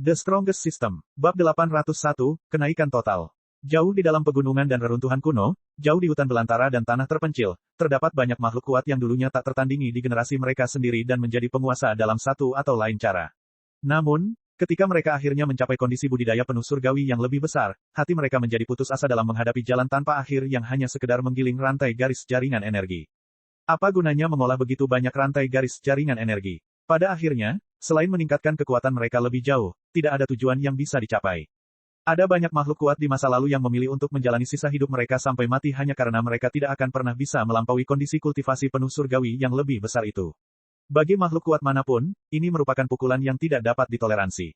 The Strongest System, Bab 801, Kenaikan Total. Jauh di dalam pegunungan dan reruntuhan kuno, jauh di hutan belantara dan tanah terpencil, terdapat banyak makhluk kuat yang dulunya tak tertandingi di generasi mereka sendiri dan menjadi penguasa dalam satu atau lain cara. Namun, ketika mereka akhirnya mencapai kondisi budidaya penuh surgawi yang lebih besar, hati mereka menjadi putus asa dalam menghadapi jalan tanpa akhir yang hanya sekedar menggiling rantai garis jaringan energi. Apa gunanya mengolah begitu banyak rantai garis jaringan energi? Pada akhirnya, selain meningkatkan kekuatan mereka lebih jauh, tidak ada tujuan yang bisa dicapai. Ada banyak makhluk kuat di masa lalu yang memilih untuk menjalani sisa hidup mereka sampai mati hanya karena mereka tidak akan pernah bisa melampaui kondisi kultivasi penuh surgawi yang lebih besar itu. Bagi makhluk kuat manapun, ini merupakan pukulan yang tidak dapat ditoleransi.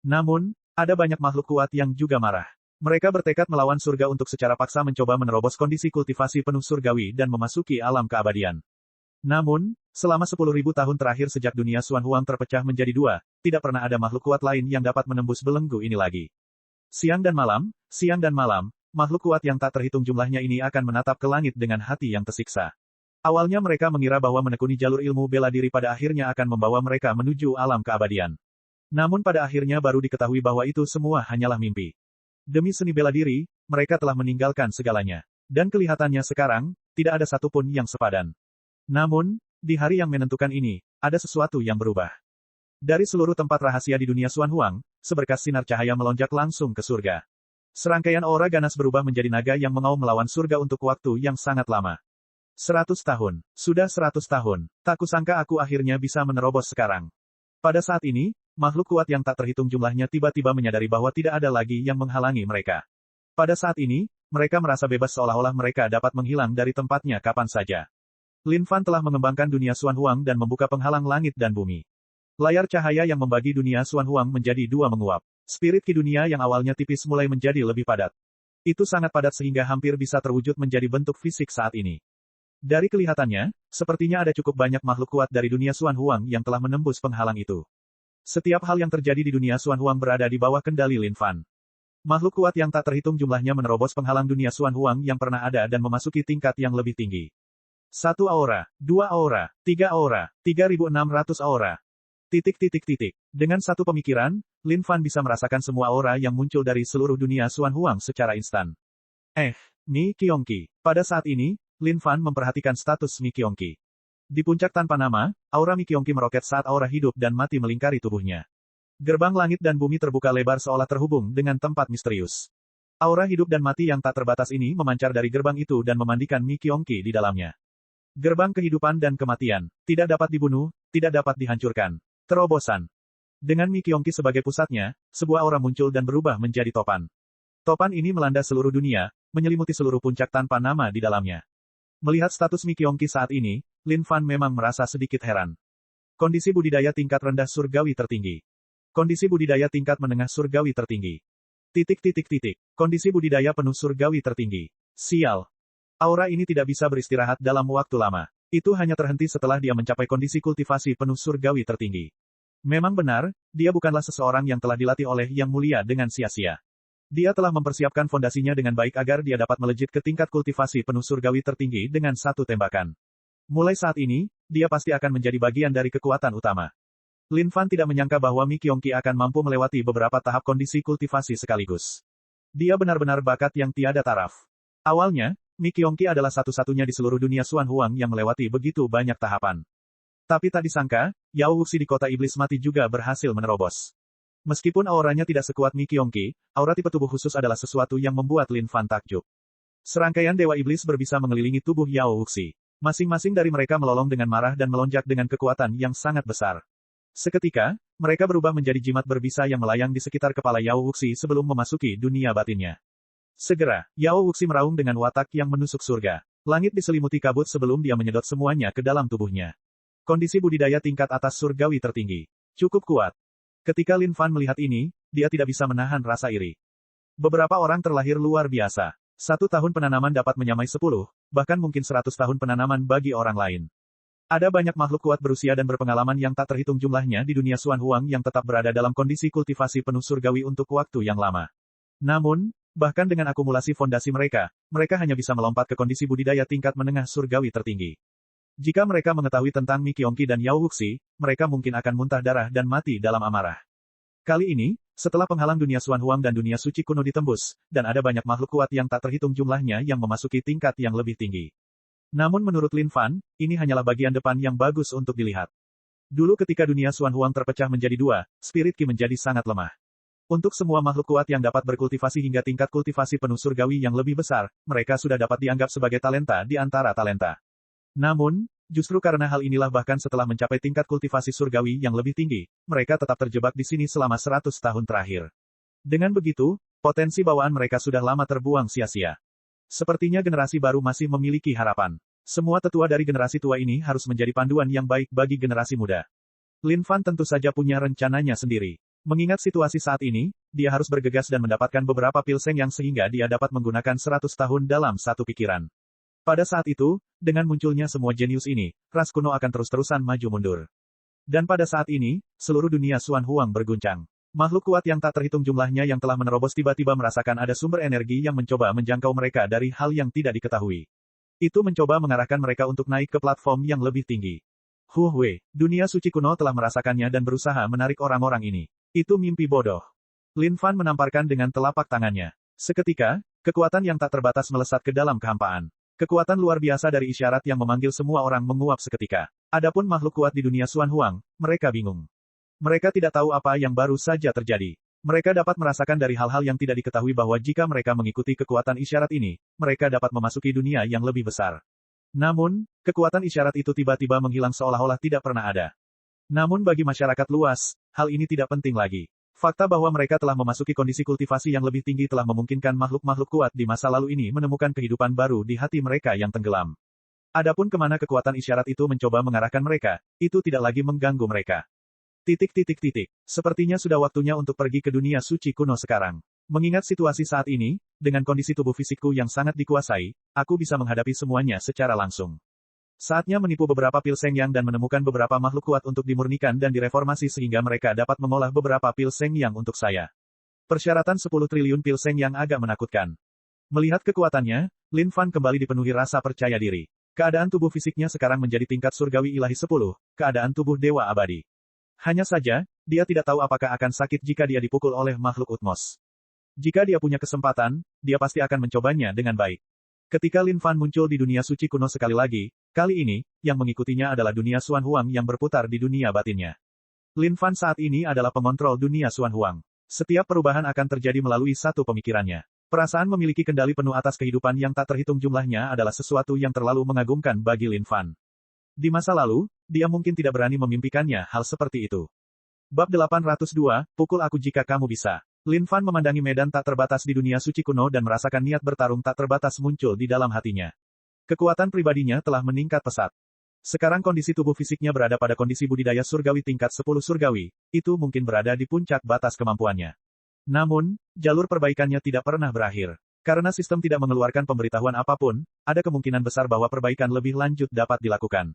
Namun, ada banyak makhluk kuat yang juga marah. Mereka bertekad melawan surga untuk secara paksa mencoba menerobos kondisi kultivasi penuh surgawi dan memasuki alam keabadian. Namun, selama 10.000 tahun terakhir sejak dunia Xuan Huang terpecah menjadi dua, tidak pernah ada makhluk kuat lain yang dapat menembus belenggu ini lagi. Siang dan malam, makhluk kuat yang tak terhitung jumlahnya ini akan menatap ke langit dengan hati yang tersiksa. Awalnya mereka mengira bahwa menekuni jalur ilmu bela diri pada akhirnya akan membawa mereka menuju alam keabadian. Namun pada akhirnya baru diketahui bahwa itu semua hanyalah mimpi. Demi seni bela diri, mereka telah meninggalkan segalanya. Dan kelihatannya sekarang, tidak ada satupun yang sepadan. Namun, di hari yang menentukan ini, ada sesuatu yang berubah. Dari seluruh tempat rahasia di dunia Xuan Huang, seberkas sinar cahaya melonjak langsung ke surga. Serangkaian aura ganas berubah menjadi naga yang mengaum melawan surga untuk waktu yang sangat lama. 100 tahun. Sudah 100 tahun. Tak kusangka aku akhirnya bisa menerobos sekarang. Pada saat ini, makhluk kuat yang tak terhitung jumlahnya tiba-tiba menyadari bahwa tidak ada lagi yang menghalangi mereka. Pada saat ini, mereka merasa bebas seolah-olah mereka dapat menghilang dari tempatnya kapan saja. Lin Fan telah mengembangkan dunia Xuan Huang dan membuka penghalang langit dan bumi. Layar cahaya yang membagi dunia Xuan Huang menjadi dua menguap. Spirit ki dunia yang awalnya tipis mulai menjadi lebih padat. Itu sangat padat sehingga hampir bisa terwujud menjadi bentuk fisik saat ini. Dari kelihatannya, sepertinya ada cukup banyak makhluk kuat dari dunia Xuan Huang yang telah menembus penghalang itu. Setiap hal yang terjadi di dunia Xuan Huang berada di bawah kendali Lin Fan. Makhluk kuat yang tak terhitung jumlahnya menerobos penghalang dunia Xuan Huang yang pernah ada dan memasuki tingkat yang lebih tinggi. 1 aura, 2 aura, 3 aura, 3.600 aura. Dengan satu pemikiran, Lin Fan bisa merasakan semua aura yang muncul dari seluruh dunia Xuan Huang secara instan. Mi Qiongqi. Pada saat ini, Lin Fan memperhatikan status Mi Qiongqi. Di puncak tanpa nama, aura Mi Qiongqi meroket saat aura hidup dan mati melingkari tubuhnya. Gerbang langit dan bumi terbuka lebar seolah terhubung dengan tempat misterius. Aura hidup dan mati yang tak terbatas ini memancar dari gerbang itu dan memandikan Mi Qiongqi di dalamnya. Gerbang kehidupan dan kematian. Tidak dapat dibunuh, tidak dapat dihancurkan. Terobosan. Dengan Mi Qiongqi sebagai pusatnya, sebuah aura muncul dan berubah menjadi topan. Topan ini melanda seluruh dunia, menyelimuti seluruh puncak tanpa nama di dalamnya. Melihat status Mi Qiongqi saat ini, Lin Fan memang merasa sedikit heran. Kondisi budidaya tingkat rendah surgawi tertinggi. Kondisi budidaya tingkat menengah surgawi tertinggi. Kondisi budidaya penuh surgawi tertinggi. Sial. Aura ini tidak bisa beristirahat dalam waktu lama. Itu hanya terhenti setelah dia mencapai kondisi kultivasi penuh surgawi tertinggi. Memang benar, dia bukanlah seseorang yang telah dilatih oleh Yang Mulia dengan sia-sia. Dia telah mempersiapkan fondasinya dengan baik agar dia dapat melejit ke tingkat kultivasi penuh surgawi tertinggi dengan satu tembakan. Mulai saat ini, dia pasti akan menjadi bagian dari kekuatan utama. Lin Fan tidak menyangka bahwa Mi Qiongqi akan mampu melewati beberapa tahap kondisi kultivasi sekaligus. Dia benar-benar bakat yang tiada taraf. Awalnya, Mi Qiongqi adalah satu-satunya di seluruh dunia Xuan Huang yang melewati begitu banyak tahapan. Tapi tak disangka, Yao Wuxi di kota iblis mati juga berhasil menerobos. Meskipun auranya tidak sekuat Mi Qiongqi, aura tipe tubuh khusus adalah sesuatu yang membuat Lin Fan takjub. Serangkaian dewa iblis berbisa mengelilingi tubuh Yao Wuxi. Masing-masing dari mereka melolong dengan marah dan melonjak dengan kekuatan yang sangat besar. Seketika, mereka berubah menjadi jimat berbisa yang melayang di sekitar kepala Yao Wuxi sebelum memasuki dunia batinnya. Segera, Yao Wuxi meraung dengan watak yang menusuk surga. Langit diselimuti kabut sebelum dia menyedot semuanya ke dalam tubuhnya. Kondisi budidaya tingkat atas surgawi tertinggi. Cukup kuat. Ketika Lin Fan melihat ini, dia tidak bisa menahan rasa iri. Beberapa orang terlahir luar biasa. 1 tahun penanaman dapat menyamai 10, bahkan mungkin 100 tahun penanaman bagi orang lain. Ada banyak makhluk kuat berusia dan berpengalaman yang tak terhitung jumlahnya di dunia Xuan Huang yang tetap berada dalam kondisi kultivasi penuh surgawi untuk waktu yang lama. Namun, bahkan dengan akumulasi fondasi mereka hanya bisa melompat ke kondisi budidaya tingkat menengah surgawi tertinggi. Jika mereka mengetahui tentang Mi Qiongqi dan Yao Wuxi, mereka mungkin akan muntah darah dan mati dalam amarah. Kali ini, Setelah penghalang dunia Xuan Huang dan dunia suci kuno ditembus, dan ada banyak makhluk kuat yang tak terhitung jumlahnya yang memasuki tingkat yang lebih tinggi. Namun menurut Lin Fan, ini hanyalah bagian depan yang bagus untuk dilihat. Dulu ketika dunia Xuan Huang terpecah menjadi dua, Spirit Qi menjadi sangat lemah. Untuk semua makhluk kuat yang dapat berkultivasi hingga tingkat kultivasi penuh surgawi yang lebih besar, mereka sudah dapat dianggap sebagai talenta di antara talenta. Namun, justru karena hal inilah bahkan setelah mencapai tingkat kultivasi surgawi yang lebih tinggi, mereka tetap terjebak di sini selama 100 tahun terakhir. Dengan begitu, potensi bawaan mereka sudah lama terbuang sia-sia. Sepertinya generasi baru masih memiliki harapan. Semua tetua dari generasi tua ini harus menjadi panduan yang baik bagi generasi muda. Lin Fan tentu saja punya rencananya sendiri. Mengingat situasi saat ini, dia harus bergegas dan mendapatkan beberapa pil Seng yang sehingga dia dapat menggunakan 100 tahun dalam satu pikiran. Pada saat itu, dengan munculnya semua jenius ini, ras kuno akan terus-terusan maju mundur. Dan pada saat ini, seluruh dunia Xuan Huang berguncang. Makhluk kuat yang tak terhitung jumlahnya yang telah menerobos tiba-tiba merasakan ada sumber energi yang mencoba menjangkau mereka dari hal yang tidak diketahui. Itu mencoba mengarahkan mereka untuk naik ke platform yang lebih tinggi. Huhwe, dunia suci kuno telah merasakannya dan berusaha menarik orang-orang ini. Itu mimpi bodoh. Lin Fan menamparkan dengan telapak tangannya. Seketika, kekuatan yang tak terbatas melesat ke dalam kehampaan. Kekuatan luar biasa dari isyarat yang memanggil semua orang menguap seketika. Adapun makhluk kuat di dunia Xuan Huang, mereka bingung. Mereka tidak tahu apa yang baru saja terjadi. Mereka dapat merasakan dari hal-hal yang tidak diketahui bahwa jika mereka mengikuti kekuatan isyarat ini, mereka dapat memasuki dunia yang lebih besar. Namun, kekuatan isyarat itu tiba-tiba menghilang seolah-olah tidak pernah ada. Namun bagi masyarakat luas, hal ini tidak penting lagi. Fakta bahwa mereka telah memasuki kondisi kultivasi yang lebih tinggi telah memungkinkan makhluk-makhluk kuat di masa lalu ini menemukan kehidupan baru di hati mereka yang tenggelam. Adapun kemana kekuatan isyarat itu mencoba mengarahkan mereka, itu tidak lagi mengganggu mereka. Sepertinya sudah waktunya untuk pergi ke dunia suci kuno sekarang. Mengingat situasi saat ini, dengan kondisi tubuh fisikku yang sangat dikuasai, aku bisa menghadapi semuanya secara langsung. Saatnya menipu beberapa pil Seng Yang dan menemukan beberapa makhluk kuat untuk dimurnikan dan direformasi sehingga mereka dapat mengolah beberapa pil Seng Yang untuk saya. Persyaratan 10 triliun pil Seng Yang agak menakutkan. Melihat kekuatannya, Lin Fan kembali dipenuhi rasa percaya diri. Keadaan tubuh fisiknya sekarang menjadi tingkat surgawi ilahi 10, keadaan tubuh dewa abadi. Hanya saja, dia tidak tahu apakah akan sakit jika dia dipukul oleh makhluk utmos. Jika dia punya kesempatan, dia pasti akan mencobanya dengan baik. Ketika Lin Fan muncul di dunia suci kuno sekali lagi, kali ini, yang mengikutinya adalah dunia Xuan Huang yang berputar di dunia batinnya. Lin Fan saat ini adalah pengontrol dunia Xuan Huang. Setiap perubahan akan terjadi melalui satu pemikirannya. Perasaan memiliki kendali penuh atas kehidupan yang tak terhitung jumlahnya adalah sesuatu yang terlalu mengagumkan bagi Lin Fan. Di masa lalu, dia mungkin tidak berani memimpikannya hal seperti itu. Bab 802, pukul aku jika kamu bisa. Lin Fan memandangi medan tak terbatas di dunia suci kuno dan merasakan niat bertarung tak terbatas muncul di dalam hatinya. Kekuatan pribadinya telah meningkat pesat. Sekarang kondisi tubuh fisiknya berada pada kondisi budidaya surgawi tingkat 10 surgawi, itu mungkin berada di puncak batas kemampuannya. Namun, jalur perbaikannya tidak pernah berakhir. Karena sistem tidak mengeluarkan pemberitahuan apapun, ada kemungkinan besar bahwa perbaikan lebih lanjut dapat dilakukan.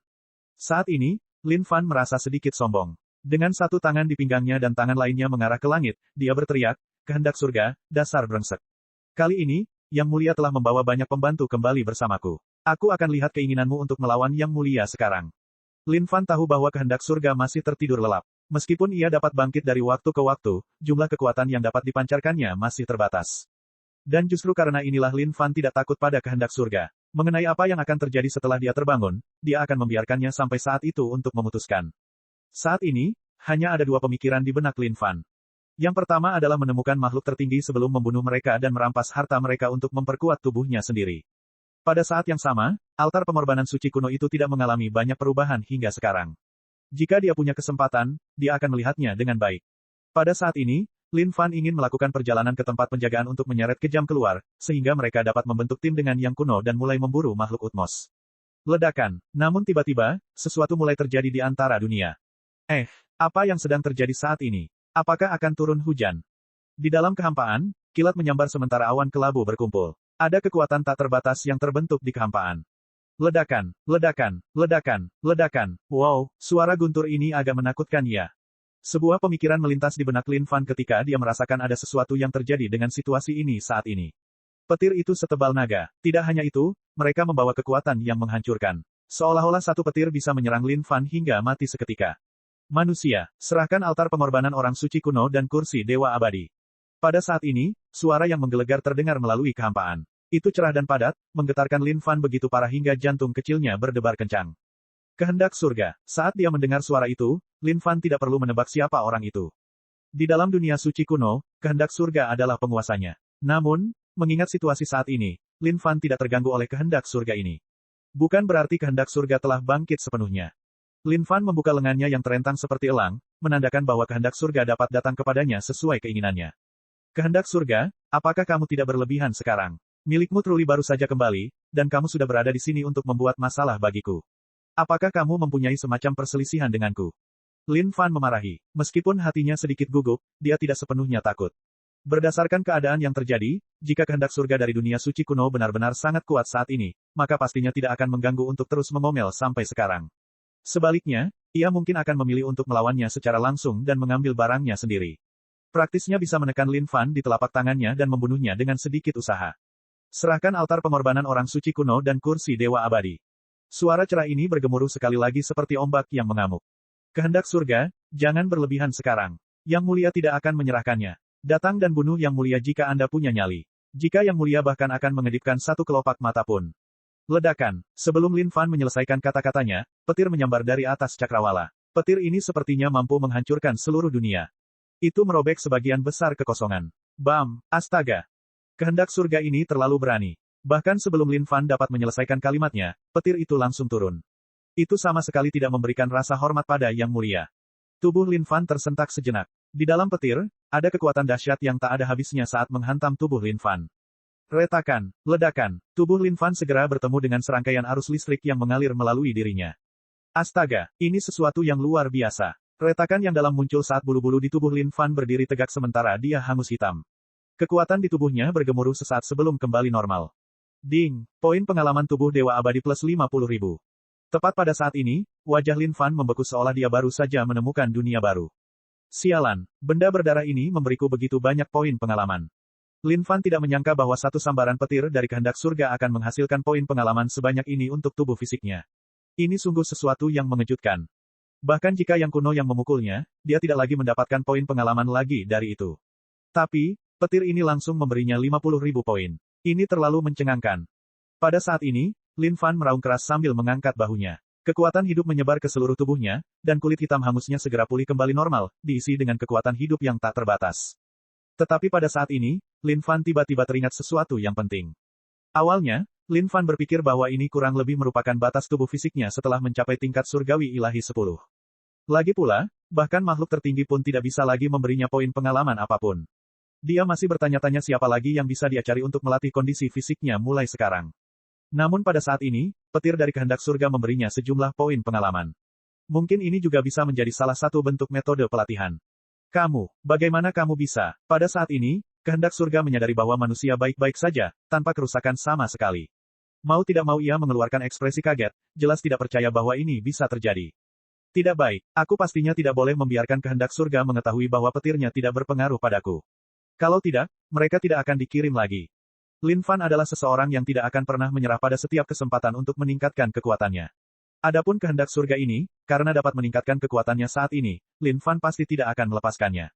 Saat ini, Lin Fan merasa sedikit sombong. Dengan satu tangan di pinggangnya dan tangan lainnya mengarah ke langit, dia berteriak, kehendak surga, dasar brengsek. Kali ini, Yang Mulia telah membawa banyak pembantu kembali bersamaku. Aku akan lihat keinginanmu untuk melawan Yang Mulia sekarang. Lin Fan tahu bahwa kehendak surga masih tertidur lelap. Meskipun ia dapat bangkit dari waktu ke waktu, jumlah kekuatan yang dapat dipancarkannya masih terbatas. Dan justru karena inilah Lin Fan tidak takut pada kehendak surga. Mengenai apa yang akan terjadi setelah dia terbangun, dia akan membiarkannya sampai saat itu untuk memutuskan. Saat ini, hanya ada dua pemikiran di benak Lin Fan. Yang pertama adalah menemukan makhluk tertinggi sebelum membunuh mereka dan merampas harta mereka untuk memperkuat tubuhnya sendiri. Pada saat yang sama, altar pengorbanan suci kuno itu tidak mengalami banyak perubahan hingga sekarang. Jika dia punya kesempatan, dia akan melihatnya dengan baik. Pada saat ini, Lin Fan ingin melakukan perjalanan ke tempat penjagaan untuk menyeret kejam keluar, sehingga mereka dapat membentuk tim dengan yang kuno dan mulai memburu makhluk utmos. Ledakan. Namun tiba-tiba, sesuatu mulai terjadi di antara dunia. Apa yang sedang terjadi saat ini? Apakah akan turun hujan? Di dalam kehampaan, kilat menyambar sementara awan kelabu berkumpul. Ada kekuatan tak terbatas yang terbentuk di kehampaan. Ledakan, ledakan, ledakan, ledakan. Wow, suara guntur ini agak menakutkan ya. Sebuah pemikiran melintas di benak Lin Fan ketika dia merasakan ada sesuatu yang terjadi dengan situasi ini saat ini. Petir itu setebal naga. Tidak hanya itu, mereka membawa kekuatan yang menghancurkan. Seolah-olah satu petir bisa menyerang Lin Fan hingga mati seketika. Manusia, serahkan altar pengorbanan orang suci kuno dan kursi dewa abadi. Pada saat ini, suara yang menggelegar terdengar melalui kehampaan. Itu cerah dan padat, menggetarkan Lin Fan begitu parah hingga jantung kecilnya berdebar kencang. Kehendak surga. Saat dia mendengar suara itu, Lin Fan tidak perlu menebak siapa orang itu. Di dalam dunia suci kuno, kehendak surga adalah penguasanya. Namun, mengingat situasi saat ini, Lin Fan tidak terganggu oleh kehendak surga ini. Bukan berarti kehendak surga telah bangkit sepenuhnya. Lin Fan membuka lengannya yang terentang seperti elang, menandakan bahwa kehendak surga dapat datang kepadanya sesuai keinginannya. Kehendak surga, apakah kamu tidak berlebihan sekarang? Milikmu Truli baru saja kembali, dan kamu sudah berada di sini untuk membuat masalah bagiku. Apakah kamu mempunyai semacam perselisihan denganku? Lin Fan memarahi. Meskipun hatinya sedikit gugup, dia tidak sepenuhnya takut. Berdasarkan keadaan yang terjadi, jika kehendak surga dari dunia suci kuno benar-benar sangat kuat saat ini, maka pastinya tidak akan mengganggu untuk terus mengomel sampai sekarang. Sebaliknya, ia mungkin akan memilih untuk melawannya secara langsung dan mengambil barangnya sendiri. Praktisnya bisa menekan Lin Fan di telapak tangannya dan membunuhnya dengan sedikit usaha. Serahkan altar pengorbanan orang suci kuno dan kursi dewa abadi. Suara cerah ini bergemuruh sekali lagi seperti ombak yang mengamuk. Kehendak surga, jangan berlebihan sekarang. Yang mulia tidak akan menyerahkannya. Datang dan bunuh yang mulia jika Anda punya nyali. Jika yang mulia bahkan akan mengedipkan satu kelopak mata pun. Ledakan. Sebelum Lin Fan menyelesaikan kata-katanya, petir menyambar dari atas cakrawala. Petir ini sepertinya mampu menghancurkan seluruh dunia. Itu merobek sebagian besar kekosongan. Bam! Astaga! Kehendak surga ini terlalu berani. Bahkan sebelum Lin Fan dapat menyelesaikan kalimatnya, petir itu langsung turun. Itu sama sekali tidak memberikan rasa hormat pada yang mulia. Tubuh Lin Fan tersentak sejenak. Di dalam petir, ada kekuatan dahsyat yang tak ada habisnya saat menghantam tubuh Lin Fan. Retakan, ledakan, tubuh Lin Fan segera bertemu dengan serangkaian arus listrik yang mengalir melalui dirinya. Astaga, ini sesuatu yang luar biasa. Retakan yang dalam muncul saat bulu-bulu di tubuh Lin Fan berdiri tegak sementara dia hangus hitam. Kekuatan di tubuhnya bergemuruh sesaat sebelum kembali normal. Ding, poin pengalaman tubuh Dewa Abadi plus 50.000. Tepat pada saat ini, wajah Lin Fan membeku seolah dia baru saja menemukan dunia baru. Sialan, benda berdarah ini memberiku begitu banyak poin pengalaman. Lin Fan tidak menyangka bahwa satu sambaran petir dari kehendak surga akan menghasilkan poin pengalaman sebanyak ini untuk tubuh fisiknya. Ini sungguh sesuatu yang mengejutkan. Bahkan jika yang kuno yang memukulnya, dia tidak lagi mendapatkan poin pengalaman lagi dari itu. Tapi, petir ini langsung memberinya 50.000 poin. Ini terlalu mencengangkan. Pada saat ini, Lin Fan meraung keras sambil mengangkat bahunya. Kekuatan hidup menyebar ke seluruh tubuhnya, dan kulit hitam hangusnya segera pulih kembali normal, diisi dengan kekuatan hidup yang tak terbatas. Tetapi pada saat ini, Lin Fan tiba-tiba teringat sesuatu yang penting. Awalnya, Lin Fan berpikir bahwa ini kurang lebih merupakan batas tubuh fisiknya setelah mencapai tingkat surgawi ilahi 10. Lagi pula, bahkan makhluk tertinggi pun tidak bisa lagi memberinya poin pengalaman apapun. Dia masih bertanya-tanya siapa lagi yang bisa dia cari untuk melatih kondisi fisiknya mulai sekarang. Namun pada saat ini, petir dari kehendak surga memberinya sejumlah poin pengalaman. Mungkin ini juga bisa menjadi salah satu bentuk metode pelatihan. Kamu, bagaimana kamu bisa? Pada saat ini, kehendak surga menyadari bahwa manusia baik-baik saja, tanpa kerusakan sama sekali. Mau tidak mau ia mengeluarkan ekspresi kaget, jelas tidak percaya bahwa ini bisa terjadi. Tidak baik, aku pastinya tidak boleh membiarkan kehendak surga mengetahui bahwa petirnya tidak berpengaruh padaku. Kalau tidak, mereka tidak akan dikirim lagi. Lin Fan adalah seseorang yang tidak akan pernah menyerah pada setiap kesempatan untuk meningkatkan kekuatannya. Adapun kehendak surga ini, karena dapat meningkatkan kekuatannya saat ini, Lin Fan pasti tidak akan melepaskannya.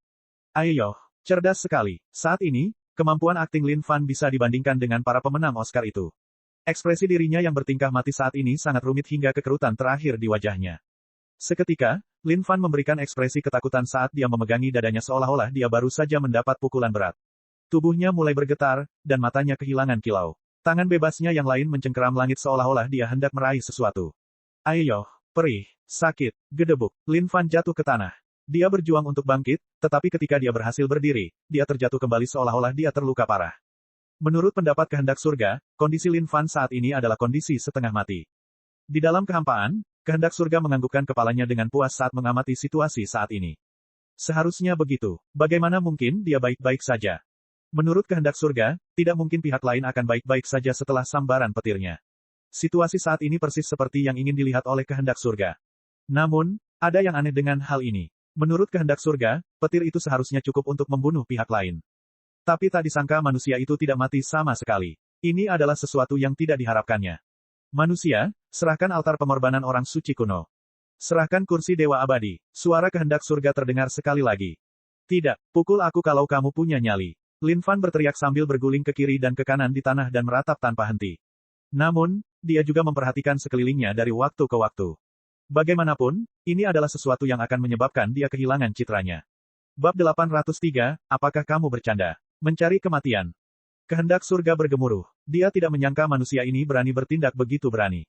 Ayo, cerdas sekali. Saat ini, kemampuan akting Lin Fan bisa dibandingkan dengan para pemenang Oscar itu. Ekspresi dirinya yang bertingkah mati saat ini sangat rumit hingga kekerutan terakhir di wajahnya. Seketika, Lin Fan memberikan ekspresi ketakutan saat dia memegangi dadanya seolah-olah dia baru saja mendapat pukulan berat. Tubuhnya mulai bergetar, dan matanya kehilangan kilau. Tangan bebasnya yang lain mencengkeram langit seolah-olah dia hendak meraih sesuatu. Ayo, perih, sakit, gedebuk. Lin Fan jatuh ke tanah. Dia berjuang untuk bangkit, tetapi ketika dia berhasil berdiri, dia terjatuh kembali seolah-olah dia terluka parah. Menurut pendapat kehendak surga, kondisi Lin Fan saat ini adalah kondisi setengah mati. Di dalam kehampaan, kehendak surga menganggukkan kepalanya dengan puas saat mengamati situasi saat ini. Seharusnya begitu. Bagaimana mungkin dia baik-baik saja? Menurut kehendak surga, tidak mungkin pihak lain akan baik-baik saja setelah sambaran petirnya. Situasi saat ini persis seperti yang ingin dilihat oleh kehendak surga. Namun, ada yang aneh dengan hal ini. Menurut kehendak surga, petir itu seharusnya cukup untuk membunuh pihak lain. Tapi tak disangka manusia itu tidak mati sama sekali. Ini adalah sesuatu yang tidak diharapkannya. Manusia, serahkan altar pengorbanan orang suci kuno. Serahkan kursi Dewa Abadi. Suara kehendak surga terdengar sekali lagi. Tidak, pukul aku kalau kamu punya nyali. Lin Fan berteriak sambil berguling ke kiri dan ke kanan di tanah dan meratap tanpa henti. Namun, dia juga memperhatikan sekelilingnya dari waktu ke waktu. Bagaimanapun, ini adalah sesuatu yang akan menyebabkan dia kehilangan citranya. Bab 803, apakah kamu bercanda? Mencari kematian. Kehendak surga bergemuruh. Dia tidak menyangka manusia ini berani bertindak begitu berani.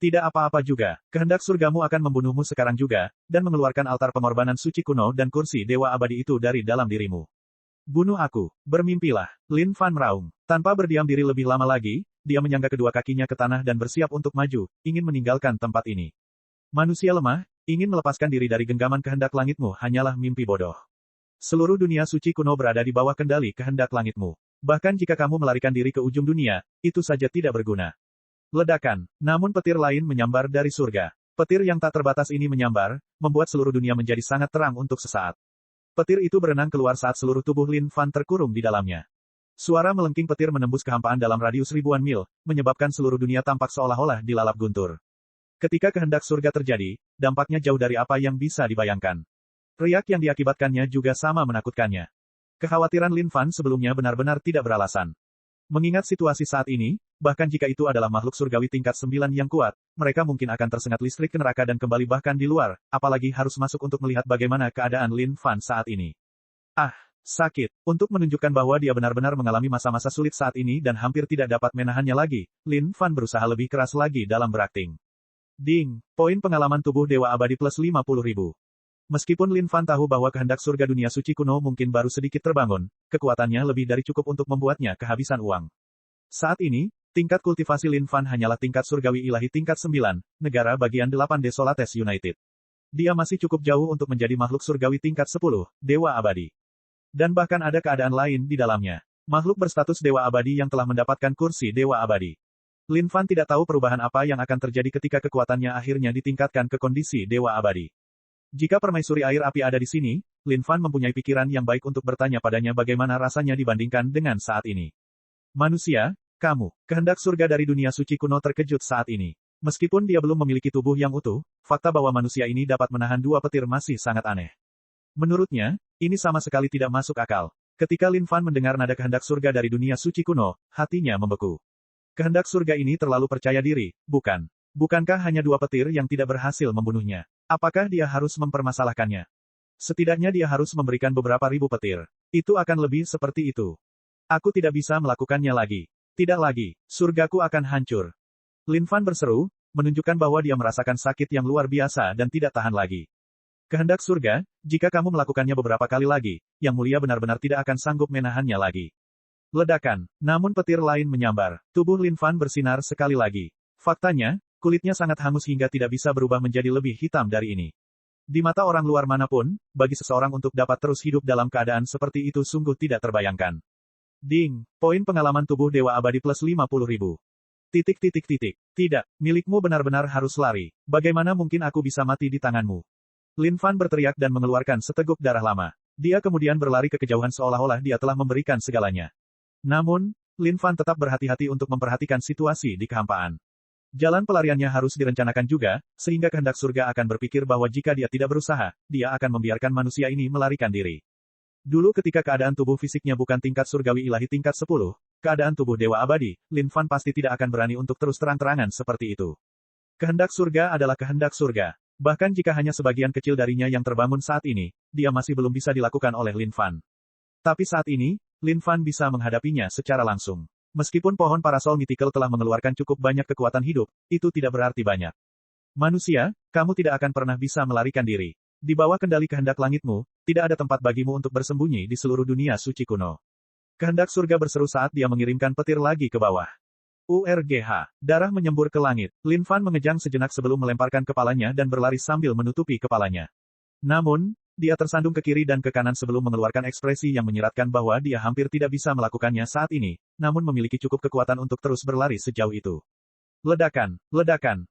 Tidak apa-apa juga, kehendak surgamu akan membunuhmu sekarang juga, dan mengeluarkan altar pengorbanan suci kuno dan kursi Dewa Abadi itu dari dalam dirimu. Bunuh aku, bermimpilah, Lin Fan meraung. Tanpa berdiam diri lebih lama lagi, dia menyangga kedua kakinya ke tanah dan bersiap untuk maju, ingin meninggalkan tempat ini. Manusia lemah, ingin melepaskan diri dari genggaman kehendak langitmu hanyalah mimpi bodoh. Seluruh dunia suci kuno berada di bawah kendali kehendak langitmu. Bahkan jika kamu melarikan diri ke ujung dunia, itu saja tidak berguna. Ledakan. Namun petir lain menyambar dari surga. Petir yang tak terbatas ini menyambar, membuat seluruh dunia menjadi sangat terang untuk sesaat. Petir itu berenang keluar saat seluruh tubuh Lin Fan terkurung di dalamnya. Suara melengking petir menembus kehampaan dalam radius ribuan mil, menyebabkan seluruh dunia tampak seolah-olah dilalap guntur. Ketika kehendak surga terjadi, dampaknya jauh dari apa yang bisa dibayangkan. Riak yang diakibatkannya juga sama menakutkannya. Kekhawatiran Lin Fan sebelumnya benar-benar tidak beralasan. Mengingat situasi saat ini, bahkan jika itu adalah makhluk surgawi tingkat 9 yang kuat, mereka mungkin akan tersengat listrik ke neraka dan kembali bahkan di luar, apalagi harus masuk untuk melihat bagaimana keadaan Lin Fan saat ini. Ah, sakit. Untuk menunjukkan bahwa dia benar-benar mengalami masa-masa sulit saat ini dan hampir tidak dapat menahannya lagi, Lin Fan berusaha lebih keras lagi dalam berakting. Ding, poin pengalaman tubuh Dewa Abadi plus 50.000. Meskipun Lin Fan tahu bahwa kehendak surga dunia suci kuno mungkin baru sedikit terbangun, kekuatannya lebih dari cukup untuk membuatnya kehabisan uang. Saat ini, tingkat kultivasi Lin Fan hanyalah tingkat surgawi ilahi tingkat 9, negara bagian 8 Desolates United. Dia masih cukup jauh untuk menjadi makhluk surgawi tingkat 10, Dewa Abadi. Dan bahkan ada keadaan lain di dalamnya. Makhluk berstatus Dewa Abadi yang telah mendapatkan kursi Dewa Abadi. Lin Fan tidak tahu perubahan apa yang akan terjadi ketika kekuatannya akhirnya ditingkatkan ke kondisi Dewa Abadi. Jika permaisuri air api ada di sini, Lin Fan mempunyai pikiran yang baik untuk bertanya padanya bagaimana rasanya dibandingkan dengan saat ini. Manusia, kamu, kehendak surga dari dunia suci kuno terkejut saat ini. Meskipun dia belum memiliki tubuh yang utuh, fakta bahwa manusia ini dapat menahan dua petir masih sangat aneh. Menurutnya, ini sama sekali tidak masuk akal. Ketika Lin Fan mendengar nada kehendak surga dari dunia suci kuno, hatinya membeku. Kehendak surga ini terlalu percaya diri, bukan? Bukankah hanya dua petir yang tidak berhasil membunuhnya? Apakah dia harus mempermasalahkannya? Setidaknya dia harus memberikan beberapa ribu petir. Itu akan lebih seperti itu. Aku tidak bisa melakukannya lagi. Tidak lagi, surgaku akan hancur. Lin Fan berseru, menunjukkan bahwa dia merasakan sakit yang luar biasa dan tidak tahan lagi. Kehendak surga, jika kamu melakukannya beberapa kali lagi, yang mulia benar-benar tidak akan sanggup menahannya lagi. Ledakan, namun petir lain menyambar. Tubuh Lin Fan bersinar sekali lagi. Faktanya, kulitnya sangat hangus hingga tidak bisa berubah menjadi lebih hitam dari ini. Di mata orang luar manapun, bagi seseorang untuk dapat terus hidup dalam keadaan seperti itu sungguh tidak terbayangkan. Ding, poin pengalaman tubuh Dewa Abadi plus 50.000. Tidak, milikmu benar-benar harus lari. Bagaimana mungkin aku bisa mati di tanganmu? Lin Fan berteriak dan mengeluarkan seteguk darah lama. Dia kemudian berlari ke kejauhan seolah-olah dia telah memberikan segalanya. Namun, Lin Fan tetap berhati-hati untuk memperhatikan situasi di kehampaan. Jalan pelariannya harus direncanakan juga, sehingga kehendak surga akan berpikir bahwa jika dia tidak berusaha, dia akan membiarkan manusia ini melarikan diri. Dulu ketika keadaan tubuh fisiknya bukan tingkat surgawi ilahi tingkat 10, keadaan tubuh Dewa Abadi, Lin Fan pasti tidak akan berani untuk terus terang-terangan seperti itu. Kehendak surga adalah kehendak surga. Bahkan jika hanya sebagian kecil darinya yang terbangun saat ini, dia masih belum bisa dilakukan oleh Lin Fan. Tapi saat ini, Lin Fan bisa menghadapinya secara langsung. Meskipun pohon parasol mythical telah mengeluarkan cukup banyak kekuatan hidup, itu tidak berarti banyak. Manusia, kamu tidak akan pernah bisa melarikan diri. Di bawah kendali kehendak langitmu, tidak ada tempat bagimu untuk bersembunyi di seluruh dunia suci kuno. Kehendak surga berseru saat dia mengirimkan petir lagi ke bawah. URGH. Darah menyembur ke langit. Lin Fan mengejang sejenak sebelum melemparkan kepalanya dan berlari sambil menutupi kepalanya. Namun, dia tersandung ke kiri dan ke kanan sebelum mengeluarkan ekspresi yang menyiratkan bahwa dia hampir tidak bisa melakukannya saat ini, namun memiliki cukup kekuatan untuk terus berlari sejauh itu. Ledakan.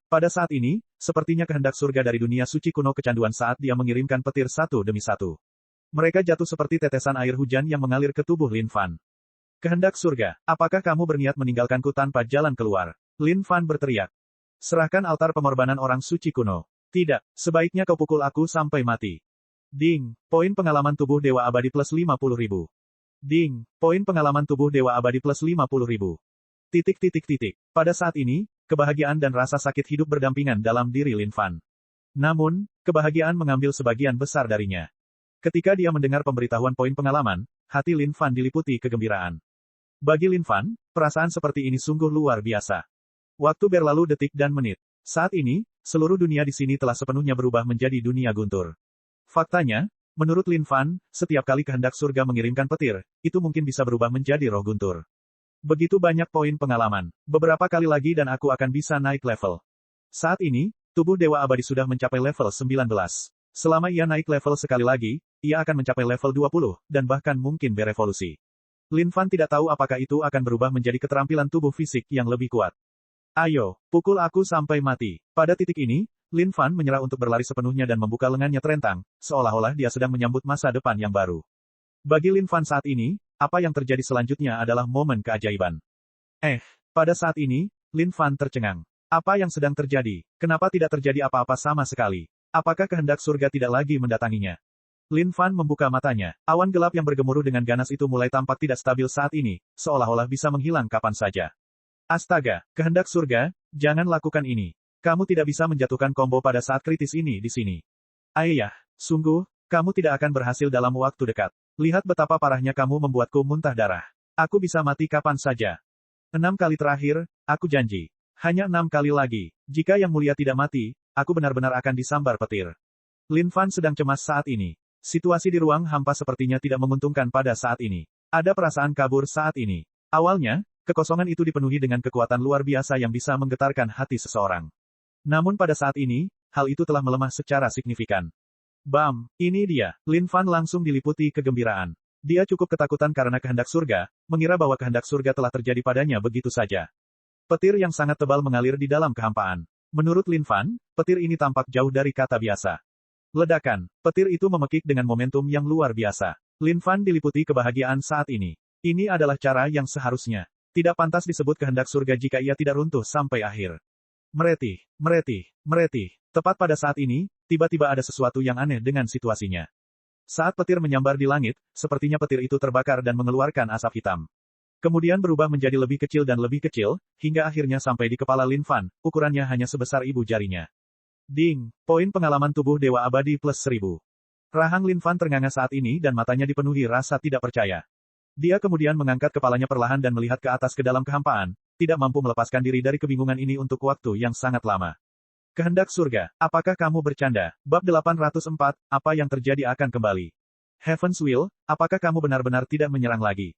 Pada saat ini, sepertinya kehendak surga dari dunia suci kuno kecanduan saat dia mengirimkan petir satu demi satu. Mereka jatuh seperti tetesan air hujan yang mengalir ke tubuh Lin Fan. Kehendak surga, apakah kamu berniat meninggalkanku tanpa jalan keluar? Lin Fan berteriak. Serahkan altar pengorbanan orang suci kuno. Tidak, sebaiknya kau pukul aku sampai mati. Ding, poin pengalaman tubuh Dewa Abadi plus 50.000. Ding, poin pengalaman tubuh Dewa Abadi plus 50.000. Pada saat ini, kebahagiaan dan rasa sakit hidup berdampingan dalam diri Lin Fan. Namun, kebahagiaan mengambil sebagian besar darinya. Ketika dia mendengar pemberitahuan poin pengalaman, hati Lin Fan diliputi kegembiraan. Bagi Lin Fan, perasaan seperti ini sungguh luar biasa. Waktu berlalu detik dan menit. Saat ini, seluruh dunia di sini telah sepenuhnya berubah menjadi dunia guntur. Faktanya, menurut Lin Fan, setiap kali kehendak surga mengirimkan petir, itu mungkin bisa berubah menjadi roh guntur. Begitu banyak poin pengalaman. Beberapa kali lagi dan aku akan bisa naik level. Saat ini, tubuh Dewa Abadi sudah mencapai level 19. Selama ia naik level sekali lagi, ia akan mencapai level 20, dan bahkan mungkin berevolusi. Lin Fan tidak tahu apakah itu akan berubah menjadi keterampilan tubuh fisik yang lebih kuat. Ayo, pukul aku sampai mati. Pada titik ini, Lin Fan menyerah untuk berlari sepenuhnya dan membuka lengannya terentang, seolah-olah dia sedang menyambut masa depan yang baru. Bagi Lin Fan saat ini, apa yang terjadi selanjutnya adalah momen keajaiban. Pada saat ini, Lin Fan tercengang. Apa yang sedang terjadi? Kenapa tidak terjadi apa-apa sama sekali? Apakah kehendak surga tidak lagi mendatanginya? Lin Fan membuka matanya. Awan gelap yang bergemuruh dengan ganas itu mulai tampak tidak stabil saat ini, seolah-olah bisa menghilang kapan saja. Astaga, kehendak surga, jangan lakukan ini. Kamu tidak bisa menjatuhkan combo pada saat kritis ini di sini. Ayah, sungguh, kamu tidak akan berhasil dalam waktu dekat. Lihat betapa parahnya kamu membuatku muntah darah. Aku bisa mati kapan saja. 6 kali terakhir, aku janji. Hanya 6 kali lagi. Jika Yang Mulia tidak mati, aku benar-benar akan disambar petir. Lin Fan sedang cemas saat ini. Situasi di ruang hampa sepertinya tidak menguntungkan pada saat ini. Ada perasaan kabur saat ini. Awalnya, kekosongan itu dipenuhi dengan kekuatan luar biasa yang bisa menggetarkan hati seseorang. Namun pada saat ini, hal itu telah melemah secara signifikan. Bam, ini dia. Lin Fan langsung diliputi kegembiraan. Dia cukup ketakutan karena kehendak surga, mengira bahwa kehendak surga telah terjadi padanya begitu saja. Petir yang sangat tebal mengalir di dalam kehampaan. Menurut Lin Fan, petir ini tampak jauh dari kata biasa. Ledakan, petir itu memekik dengan momentum yang luar biasa. Lin Fan diliputi kebahagiaan saat ini. Ini adalah cara yang seharusnya. Tidak pantas disebut kehendak surga jika ia tidak runtuh sampai akhir. Meretih. Tepat pada saat ini, tiba-tiba ada sesuatu yang aneh dengan situasinya. Saat petir menyambar di langit, sepertinya petir itu terbakar dan mengeluarkan asap hitam. Kemudian berubah menjadi lebih kecil dan lebih kecil, hingga akhirnya sampai di kepala Lin Fan, ukurannya hanya sebesar ibu jarinya. Ding, poin pengalaman tubuh Dewa Abadi plus 1000. Rahang Lin Fan ternganga saat ini dan matanya dipenuhi rasa tidak percaya. Dia kemudian mengangkat kepalanya perlahan dan melihat ke atas ke dalam kehampaan, tidak mampu melepaskan diri dari kebingungan ini untuk waktu yang sangat lama. Kehendak surga, apakah kamu bercanda? Bab 804, apa yang terjadi akan kembali. Heaven's Will, apakah kamu benar-benar tidak menyerang lagi?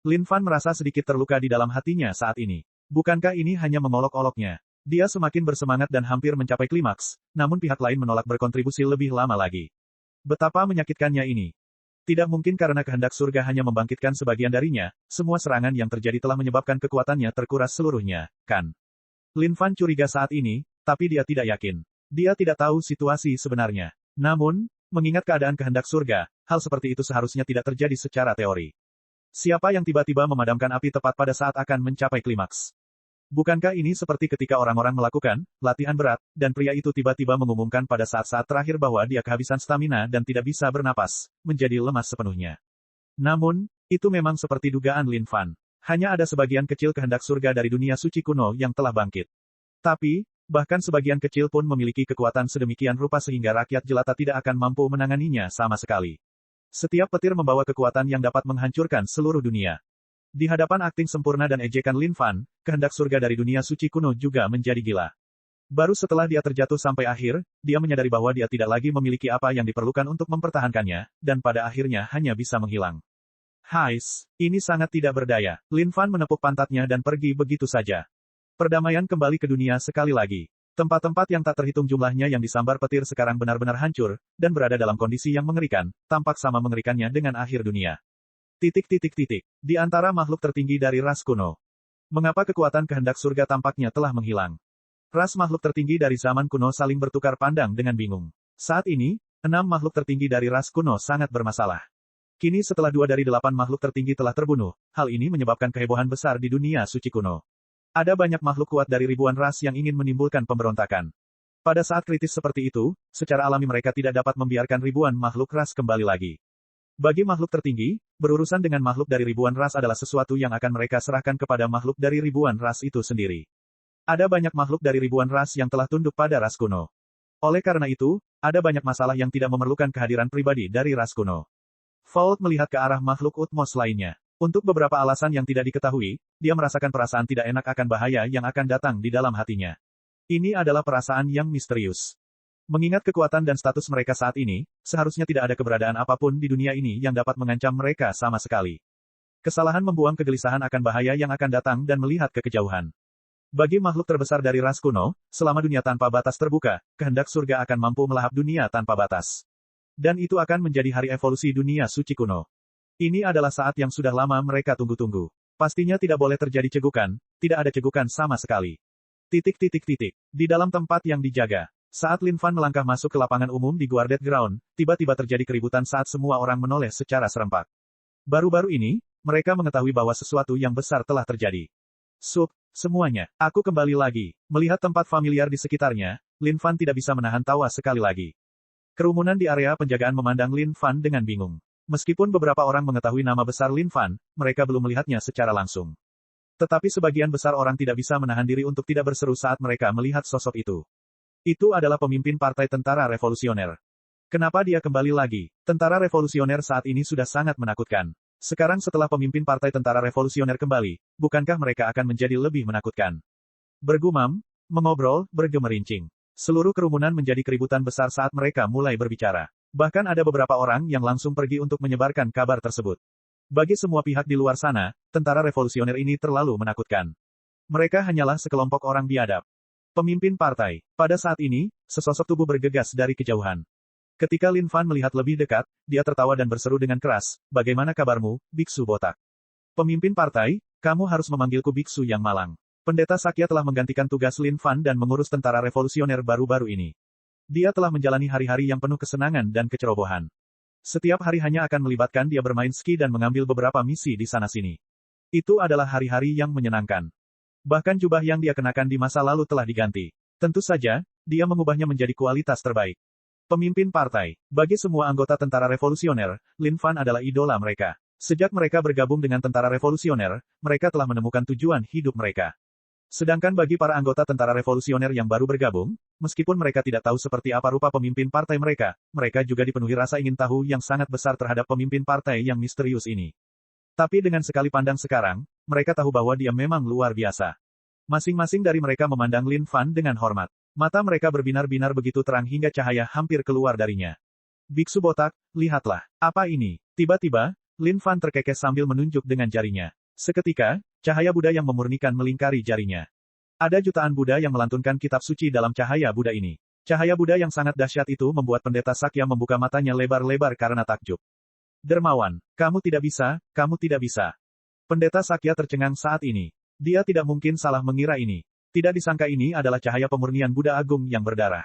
Lin Fan merasa sedikit terluka di dalam hatinya saat ini. Bukankah ini hanya mengolok-oloknya? Dia semakin bersemangat dan hampir mencapai klimaks, namun pihak lain menolak berkontribusi lebih lama lagi. Betapa menyakitkannya ini. Tidak mungkin karena kehendak surga hanya membangkitkan sebagian darinya, semua serangan yang terjadi telah menyebabkan kekuatannya terkuras seluruhnya, kan? Lin Fan curiga saat ini, tapi dia tidak yakin. Dia tidak tahu situasi sebenarnya. Namun, mengingat keadaan kehendak surga, hal seperti itu seharusnya tidak terjadi secara teori. Siapa yang tiba-tiba memadamkan api tepat pada saat akan mencapai klimaks? Bukankah ini seperti ketika orang-orang melakukan latihan berat, dan pria itu tiba-tiba mengumumkan pada saat-saat terakhir bahwa dia kehabisan stamina dan tidak bisa bernapas, menjadi lemas sepenuhnya. Namun, itu memang seperti dugaan Lin Fan. Hanya ada sebagian kecil kehendak surga dari dunia suci kuno yang telah bangkit. Tapi, bahkan sebagian kecil pun memiliki kekuatan sedemikian rupa sehingga rakyat jelata tidak akan mampu menanganinya sama sekali. Setiap petir membawa kekuatan yang dapat menghancurkan seluruh dunia. Di hadapan akting sempurna dan ejekan Lin Fan, kehendak surga dari dunia suci kuno juga menjadi gila. Baru setelah dia terjatuh sampai akhir, dia menyadari bahwa dia tidak lagi memiliki apa yang diperlukan untuk mempertahankannya, dan pada akhirnya hanya bisa menghilang. Hais, ini sangat tidak berdaya. Lin Fan menepuk pantatnya dan pergi begitu saja. Perdamaian kembali ke dunia sekali lagi. Tempat-tempat yang tak terhitung jumlahnya yang disambar petir sekarang benar-benar hancur, dan berada dalam kondisi yang mengerikan, tampak sama mengerikannya dengan akhir dunia. Di antara makhluk tertinggi dari ras kuno. Mengapa kekuatan kehendak surga tampaknya telah menghilang? Ras makhluk tertinggi dari zaman kuno saling bertukar pandang dengan bingung. Saat ini, 6 makhluk tertinggi dari ras kuno sangat bermasalah. Kini setelah 2 dari 8 makhluk tertinggi telah terbunuh, hal ini menyebabkan kehebohan besar di dunia suci kuno. Ada banyak makhluk kuat dari ribuan ras yang ingin menimbulkan pemberontakan. Pada saat kritis seperti itu, secara alami mereka tidak dapat membiarkan ribuan makhluk ras kembali lagi. Bagi makhluk tertinggi, berurusan dengan makhluk dari ribuan ras adalah sesuatu yang akan mereka serahkan kepada makhluk dari ribuan ras itu sendiri. Ada banyak makhluk dari ribuan ras yang telah tunduk pada ras kuno. Oleh karena itu, ada banyak masalah yang tidak memerlukan kehadiran pribadi dari ras kuno. Vault melihat ke arah makhluk utmos lainnya. Untuk beberapa alasan yang tidak diketahui, dia merasakan perasaan tidak enak akan bahaya yang akan datang di dalam hatinya. Ini adalah perasaan yang misterius. Mengingat kekuatan dan status mereka saat ini, seharusnya tidak ada keberadaan apapun di dunia ini yang dapat mengancam mereka sama sekali. Kesalahan membuang kegelisahan akan bahaya yang akan datang dan melihat ke kejauhan. Bagi makhluk terbesar dari ras kuno, selama dunia tanpa batas terbuka, kehendak surga akan mampu melahap dunia tanpa batas. Dan itu akan menjadi hari evolusi dunia suci kuno. Ini adalah saat yang sudah lama mereka tunggu-tunggu. Pastinya tidak boleh terjadi cegukan, tidak ada cegukan sama sekali. Di dalam tempat yang dijaga. Saat Lin Fan melangkah masuk ke lapangan umum di Guarded Ground, tiba-tiba terjadi keributan saat semua orang menoleh secara serempak. Baru-baru ini, mereka mengetahui bahwa sesuatu yang besar telah terjadi. Semuanya. Aku kembali lagi. Melihat tempat familiar di sekitarnya, Lin Fan tidak bisa menahan tawa sekali lagi. Kerumunan di area penjagaan memandang Lin Fan dengan bingung. Meskipun beberapa orang mengetahui nama besar Lin Fan, mereka belum melihatnya secara langsung. Tetapi sebagian besar orang tidak bisa menahan diri untuk tidak berseru saat mereka melihat sosok itu. Itu adalah pemimpin Partai Tentara Revolusioner. Kenapa dia kembali lagi? Tentara Revolusioner saat ini sudah sangat menakutkan. Sekarang setelah pemimpin Partai Tentara Revolusioner kembali, bukankah mereka akan menjadi lebih menakutkan? Bergumam, mengobrol, bergemerincing. Seluruh kerumunan menjadi keributan besar saat mereka mulai berbicara. Bahkan ada beberapa orang yang langsung pergi untuk menyebarkan kabar tersebut. Bagi semua pihak di luar sana, tentara revolusioner ini terlalu menakutkan. Mereka hanyalah sekelompok orang biadab. Pemimpin partai. Pada saat ini, sesosok tubuh bergegas dari kejauhan. Ketika Lin Fan melihat lebih dekat, dia tertawa dan berseru dengan keras, "Bagaimana kabarmu, biksu botak?" Pemimpin partai, kamu harus memanggilku biksu yang malang. Pendeta Sakya telah menggantikan tugas Lin Fan dan mengurus tentara revolusioner baru-baru ini. Dia telah menjalani hari-hari yang penuh kesenangan dan kecerobohan. Setiap hari hanya akan melibatkan dia bermain ski dan mengambil beberapa misi di sana-sini. Itu adalah hari-hari yang menyenangkan. Bahkan jubah yang dia kenakan di masa lalu telah diganti. Tentu saja, dia mengubahnya menjadi kualitas terbaik. Pemimpin partai. Bagi semua anggota tentara revolusioner, Lin Fan adalah idola mereka. Sejak mereka bergabung dengan tentara revolusioner, mereka telah menemukan tujuan hidup mereka. Sedangkan bagi para anggota tentara revolusioner yang baru bergabung, meskipun mereka tidak tahu seperti apa rupa pemimpin partai mereka, mereka juga dipenuhi rasa ingin tahu yang sangat besar terhadap pemimpin partai yang misterius ini. Tapi dengan sekali pandang sekarang, mereka tahu bahwa dia memang luar biasa. Masing-masing dari mereka memandang Lin Fan dengan hormat. Mata mereka berbinar-binar begitu terang hingga cahaya hampir keluar darinya. Biksu botak, lihatlah. Apa ini? Tiba-tiba, Lin Fan terkekeh sambil menunjuk dengan jarinya. Seketika, cahaya Buddha yang memurnikan melingkari jarinya. Ada jutaan Buddha yang melantunkan kitab suci dalam cahaya Buddha ini. Cahaya Buddha yang sangat dahsyat itu membuat pendeta Sakya membuka matanya lebar-lebar karena takjub. Dermawan, kamu tidak bisa, kamu tidak bisa. Pendeta Sakya tercengang saat ini. Dia tidak mungkin salah mengira ini. Tidak disangka ini adalah cahaya pemurnian Buddha Agung yang berdarah.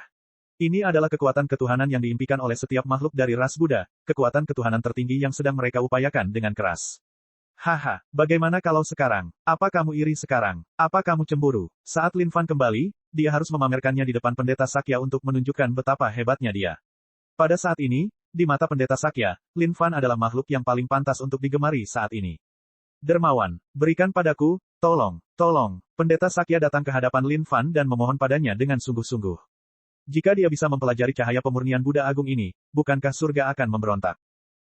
Ini adalah kekuatan ketuhanan yang diimpikan oleh setiap makhluk dari ras Buddha, kekuatan ketuhanan tertinggi yang sedang mereka upayakan dengan keras. Haha, bagaimana kalau sekarang? Apa kamu iri sekarang? Apa kamu cemburu? Saat Lin Fan kembali, dia harus memamerkannya di depan pendeta Sakya untuk menunjukkan betapa hebatnya dia. Pada saat ini, di mata pendeta Sakya, Lin Fan adalah makhluk yang paling pantas untuk digemari saat ini. Dermawan, berikan padaku, tolong, tolong. Pendeta Sakya datang ke hadapan Lin Fan dan memohon padanya dengan sungguh-sungguh. Jika dia bisa mempelajari cahaya pemurnian Buddha Agung ini, bukankah surga akan memberontak?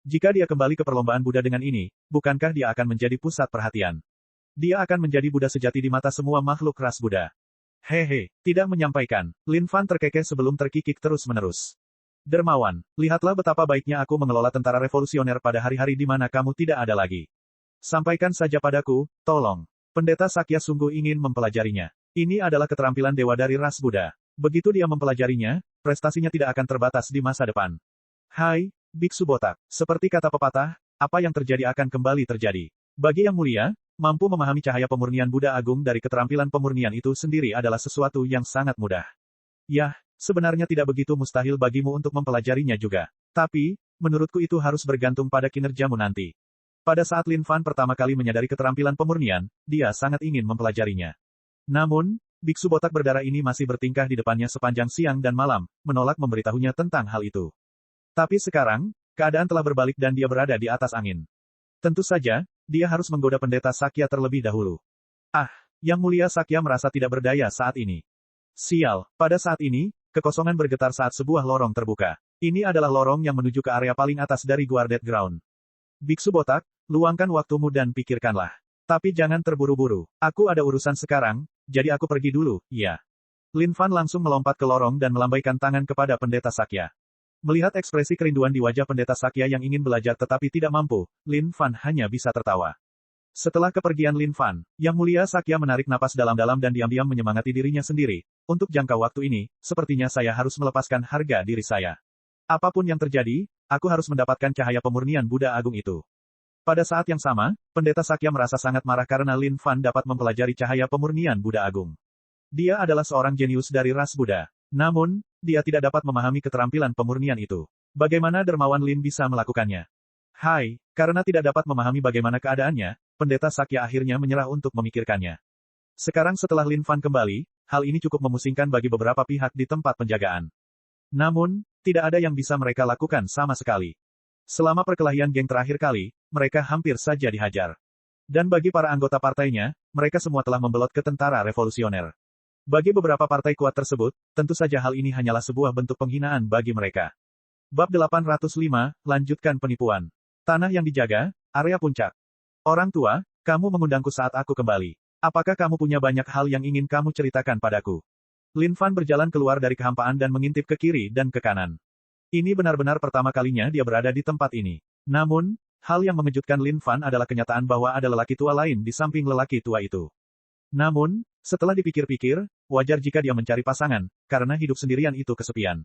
Jika dia kembali ke perlombaan Buddha dengan ini, bukankah dia akan menjadi pusat perhatian? Dia akan menjadi Buddha sejati di mata semua makhluk ras Buddha. Hehe, tidak menyampaikan. Lin Fan terkekeh sebelum terkikik terus-menerus. Dermawan, lihatlah betapa baiknya aku mengelola tentara revolusioner pada hari-hari di mana kamu tidak ada lagi. Sampaikan saja padaku, tolong. Pendeta Sakya sungguh ingin mempelajarinya. Ini adalah keterampilan dewa dari ras Buddha. Begitu dia mempelajarinya, prestasinya tidak akan terbatas di masa depan. Hai, biksu botak. Seperti kata pepatah, apa yang terjadi akan kembali terjadi. Bagi yang mulia, mampu memahami cahaya pemurnian Buddha Agung dari keterampilan pemurnian itu sendiri adalah sesuatu yang sangat mudah. Yah, sebenarnya tidak begitu mustahil bagimu untuk mempelajarinya juga. Tapi, menurutku itu harus bergantung pada kinerjamu nanti. Pada saat Lin Fan pertama kali menyadari keterampilan pemurnian, dia sangat ingin mempelajarinya. Namun, Biksu botak berdarah ini masih bertingkah di depannya sepanjang siang dan malam, menolak memberitahunya tentang hal itu. Tapi sekarang, keadaan telah berbalik dan dia berada di atas angin. Tentu saja, dia harus menggoda pendeta Sakya terlebih dahulu. Ah, Yang Mulia Sakya merasa tidak berdaya saat ini. Sial, pada saat ini, kekosongan bergetar saat sebuah lorong terbuka. Ini adalah lorong yang menuju ke area paling atas dari Guarded Ground. Biksu botak, luangkan waktumu dan pikirkanlah. Tapi jangan terburu-buru. Aku ada urusan sekarang, jadi aku pergi dulu, ya. Lin Fan langsung melompat ke lorong dan melambaikan tangan kepada pendeta Sakya. Melihat ekspresi kerinduan di wajah pendeta Sakya yang ingin belajar tetapi tidak mampu, Lin Fan hanya bisa tertawa. Setelah kepergian Lin Fan, Yang Mulia Sakya menarik napas dalam-dalam dan diam-diam menyemangati dirinya sendiri. Untuk jangka waktu ini, sepertinya saya harus melepaskan harga diri saya. Apapun yang terjadi, aku harus mendapatkan cahaya pemurnian Buddha Agung itu. Pada saat yang sama, pendeta Sakya merasa sangat marah karena Lin Fan dapat mempelajari cahaya pemurnian Buddha Agung. Dia adalah seorang jenius dari ras Buddha. Namun, dia tidak dapat memahami keterampilan pemurnian itu. Bagaimana dermawan Lin bisa melakukannya? Hai, karena tidak dapat memahami bagaimana keadaannya, pendeta Sakya akhirnya menyerah untuk memikirkannya. Sekarang setelah Lin Fan kembali, hal ini cukup memusingkan bagi beberapa pihak di tempat penjagaan. Namun, tidak ada yang bisa mereka lakukan sama sekali. Selama perkelahian geng terakhir kali, mereka hampir saja dihajar. Dan bagi para anggota partainya, mereka semua telah membelot ke tentara revolusioner. Bagi beberapa partai kuat tersebut, tentu saja hal ini hanyalah sebuah bentuk penghinaan bagi mereka. Bab 805, lanjutkan penipuan. Tanah yang dijaga, area puncak. Orang tua, kamu mengundangku saat aku kembali. Apakah kamu punya banyak hal yang ingin kamu ceritakan padaku? Lin Fan berjalan keluar dari kehampaan dan mengintip ke kiri dan ke kanan. Ini benar-benar pertama kalinya dia berada di tempat ini. Namun, hal yang mengejutkan Lin Fan adalah kenyataan bahwa ada lelaki tua lain di samping lelaki tua itu. Namun, setelah dipikir-pikir, wajar jika dia mencari pasangan, karena hidup sendirian itu kesepian.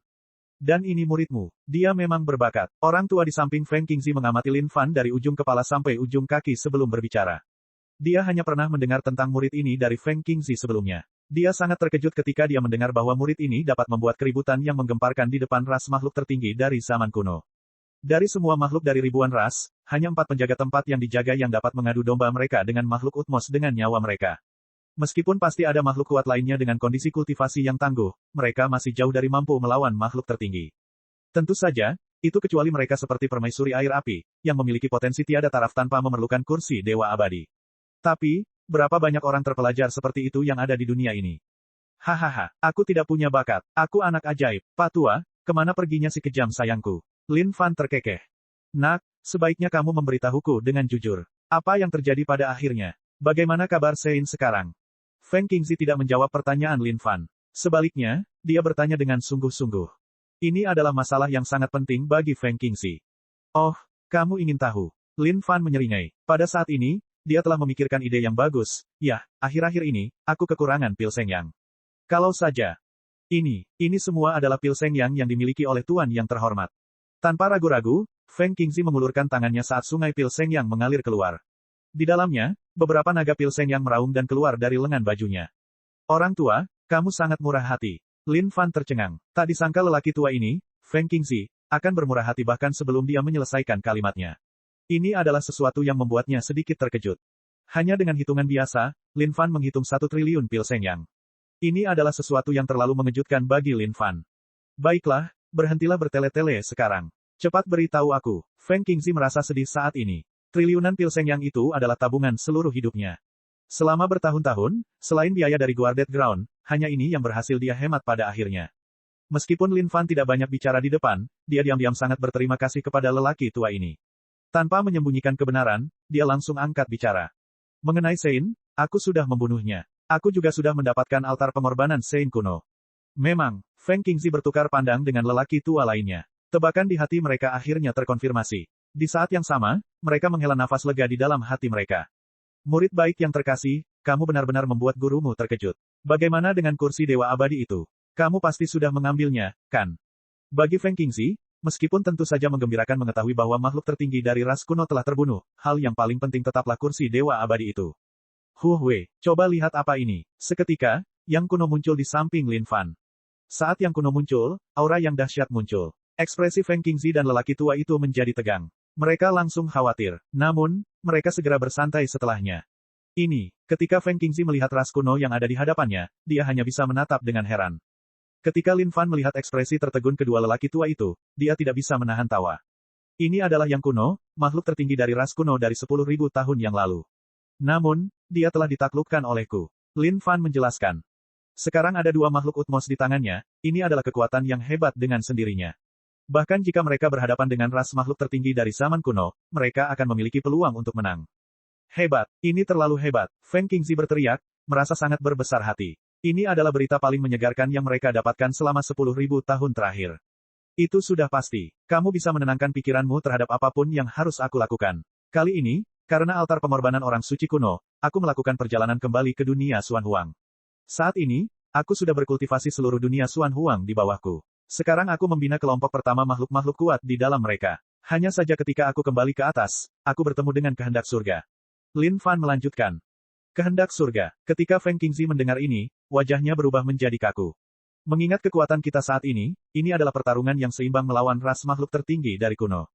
Dan ini muridmu. Dia memang berbakat. Orang tua di samping Feng Qingzi mengamati Lin Fan dari ujung kepala sampai ujung kaki sebelum berbicara. Dia hanya pernah mendengar tentang murid ini dari Feng Qingzi sebelumnya. Dia sangat terkejut ketika dia mendengar bahwa murid ini dapat membuat keributan yang menggemparkan di depan ras makhluk tertinggi dari zaman kuno. Dari semua makhluk dari ribuan ras, hanya 4 penjaga tempat yang dijaga yang dapat mengadu domba mereka dengan makhluk utmos dengan nyawa mereka. Meskipun pasti ada makhluk kuat lainnya dengan kondisi kultivasi yang tangguh, mereka masih jauh dari mampu melawan makhluk tertinggi. Tentu saja, itu kecuali mereka seperti permaisuri air api, yang memiliki potensi tiada taraf tanpa memerlukan kursi dewa abadi. Tapi, berapa banyak orang terpelajar seperti itu yang ada di dunia ini? Hahaha, aku tidak punya bakat. Aku anak ajaib. Pak Tua, kemana perginya si kejam sayangku? Lin Fan terkekeh. Nak, sebaiknya kamu memberitahuku dengan jujur. Apa yang terjadi pada akhirnya? Bagaimana kabar Sein sekarang? Feng Qingzi tidak menjawab pertanyaan Lin Fan. Sebaliknya, dia bertanya dengan sungguh-sungguh. Ini adalah masalah yang sangat penting bagi Feng Qingzi. Oh, kamu ingin tahu? Lin Fan menyeringai. Pada saat ini, dia telah memikirkan ide yang bagus. Ya, akhir-akhir ini, aku kekurangan pil Sengyang. Kalau saja. Ini semua adalah pil Sengyang yang dimiliki oleh Tuan yang terhormat. Tanpa ragu-ragu, Feng Qingzi mengulurkan tangannya saat sungai pil Sengyang mengalir keluar. Di dalamnya, beberapa naga pil Sengyang meraung dan keluar dari lengan bajunya. Orang tua, kamu sangat murah hati. Lin Fan tercengang. Tak disangka lelaki tua ini, Feng Qingzi, akan bermurah hati bahkan sebelum dia menyelesaikan kalimatnya. Ini adalah sesuatu yang membuatnya sedikit terkejut. Hanya dengan hitungan biasa, Lin Fan menghitung 1 triliun pil Sengyang. Ini adalah sesuatu yang terlalu mengejutkan bagi Lin Fan. Baiklah, berhentilah bertele-tele sekarang. Cepat beritahu aku. Feng Qingzi merasa sedih saat ini. Triliunan pil Sengyang itu adalah tabungan seluruh hidupnya. Selama bertahun-tahun, selain biaya dari Guarded Ground, hanya ini yang berhasil dia hemat pada akhirnya. Meskipun Lin Fan tidak banyak bicara di depan, dia diam-diam sangat berterima kasih kepada lelaki tua ini. Tanpa menyembunyikan kebenaran, dia langsung angkat bicara. Mengenai Sein, aku sudah membunuhnya. Aku juga sudah mendapatkan altar pengorbanan Sein kuno. Memang, Feng Qingzi bertukar pandang dengan lelaki tua lainnya. Tebakan di hati mereka akhirnya terkonfirmasi. Di saat yang sama, mereka menghela nafas lega di dalam hati mereka. Murid baik yang terkasih, kamu benar-benar membuat gurumu terkejut. Bagaimana dengan kursi dewa abadi itu? Kamu pasti sudah mengambilnya, kan? Bagi Feng Qingzi, meskipun tentu saja menggembirakan mengetahui bahwa makhluk tertinggi dari ras kuno telah terbunuh, hal yang paling penting tetaplah kursi dewa abadi itu. Wei, coba lihat apa ini. Seketika, Yang Kuno muncul di samping Lin Fan. Saat Yang Kuno muncul, aura yang dahsyat muncul. Ekspresi Feng Qingzi dan lelaki tua itu menjadi tegang. Mereka langsung khawatir. Namun, mereka segera bersantai setelahnya. Ketika Feng Qingzi melihat ras kuno yang ada di hadapannya, dia hanya bisa menatap dengan heran. Ketika Lin Fan melihat ekspresi tertegun kedua lelaki tua itu, dia tidak bisa menahan tawa. Ini adalah yang kuno, makhluk tertinggi dari ras kuno dari 10.000 tahun yang lalu. Namun, dia telah ditaklukkan olehku. Lin Fan menjelaskan. Sekarang ada dua makhluk utmos di tangannya, ini adalah kekuatan yang hebat dengan sendirinya. Bahkan jika mereka berhadapan dengan ras makhluk tertinggi dari zaman kuno, mereka akan memiliki peluang untuk menang. Hebat, ini terlalu hebat, Feng Qingzi berteriak, merasa sangat berbesar hati. Ini adalah berita paling menyegarkan yang mereka dapatkan selama 10.000 tahun terakhir. Itu sudah pasti. Kamu bisa menenangkan pikiranmu terhadap apapun yang harus aku lakukan. Kali ini, karena altar pengorbanan orang suci kuno, aku melakukan perjalanan kembali ke dunia Xuan Huang. Saat ini, aku sudah berkultivasi seluruh dunia Xuan Huang di bawahku. Sekarang aku membina kelompok pertama makhluk-makhluk kuat di dalam mereka. Hanya saja ketika aku kembali ke atas, aku bertemu dengan kehendak surga. Lin Fan melanjutkan. Kehendak surga. Ketika Feng Qingzi mendengar ini, wajahnya berubah menjadi kaku. Mengingat kekuatan kita saat ini adalah pertarungan yang seimbang melawan ras makhluk tertinggi dari kuno.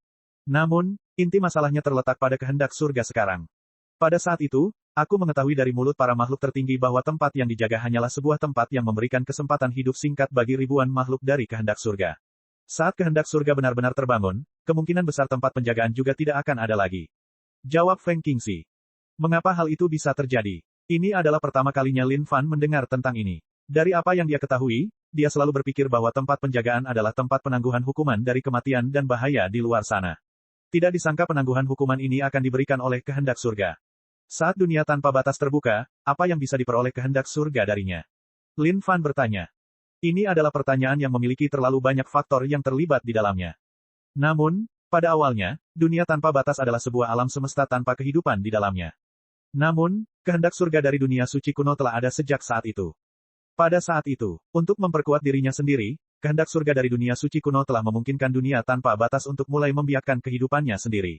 Namun, inti masalahnya terletak pada kehendak surga sekarang. Pada saat itu, aku mengetahui dari mulut para makhluk tertinggi bahwa tempat yang dijaga hanyalah sebuah tempat yang memberikan kesempatan hidup singkat bagi ribuan makhluk dari kehendak surga. Saat kehendak surga benar-benar terbangun, kemungkinan besar tempat penjagaan juga tidak akan ada lagi. Jawab Feng Qingzi. Mengapa hal itu bisa terjadi? Ini adalah pertama kalinya Lin Fan mendengar tentang ini. Dari apa yang dia ketahui, dia selalu berpikir bahwa tempat penjagaan adalah tempat penangguhan hukuman dari kematian dan bahaya di luar sana. Tidak disangka penangguhan hukuman ini akan diberikan oleh kehendak surga. Saat dunia tanpa batas terbuka, apa yang bisa diperoleh kehendak surga darinya? Lin Fan bertanya. Ini adalah pertanyaan yang memiliki terlalu banyak faktor yang terlibat di dalamnya. Namun, pada awalnya, dunia tanpa batas adalah sebuah alam semesta tanpa kehidupan di dalamnya. Namun, kehendak surga dari dunia suci kuno telah ada sejak saat itu. Pada saat itu, untuk memperkuat dirinya sendiri, kehendak surga dari dunia suci kuno telah memungkinkan dunia tanpa batas untuk mulai membiakkan kehidupannya sendiri.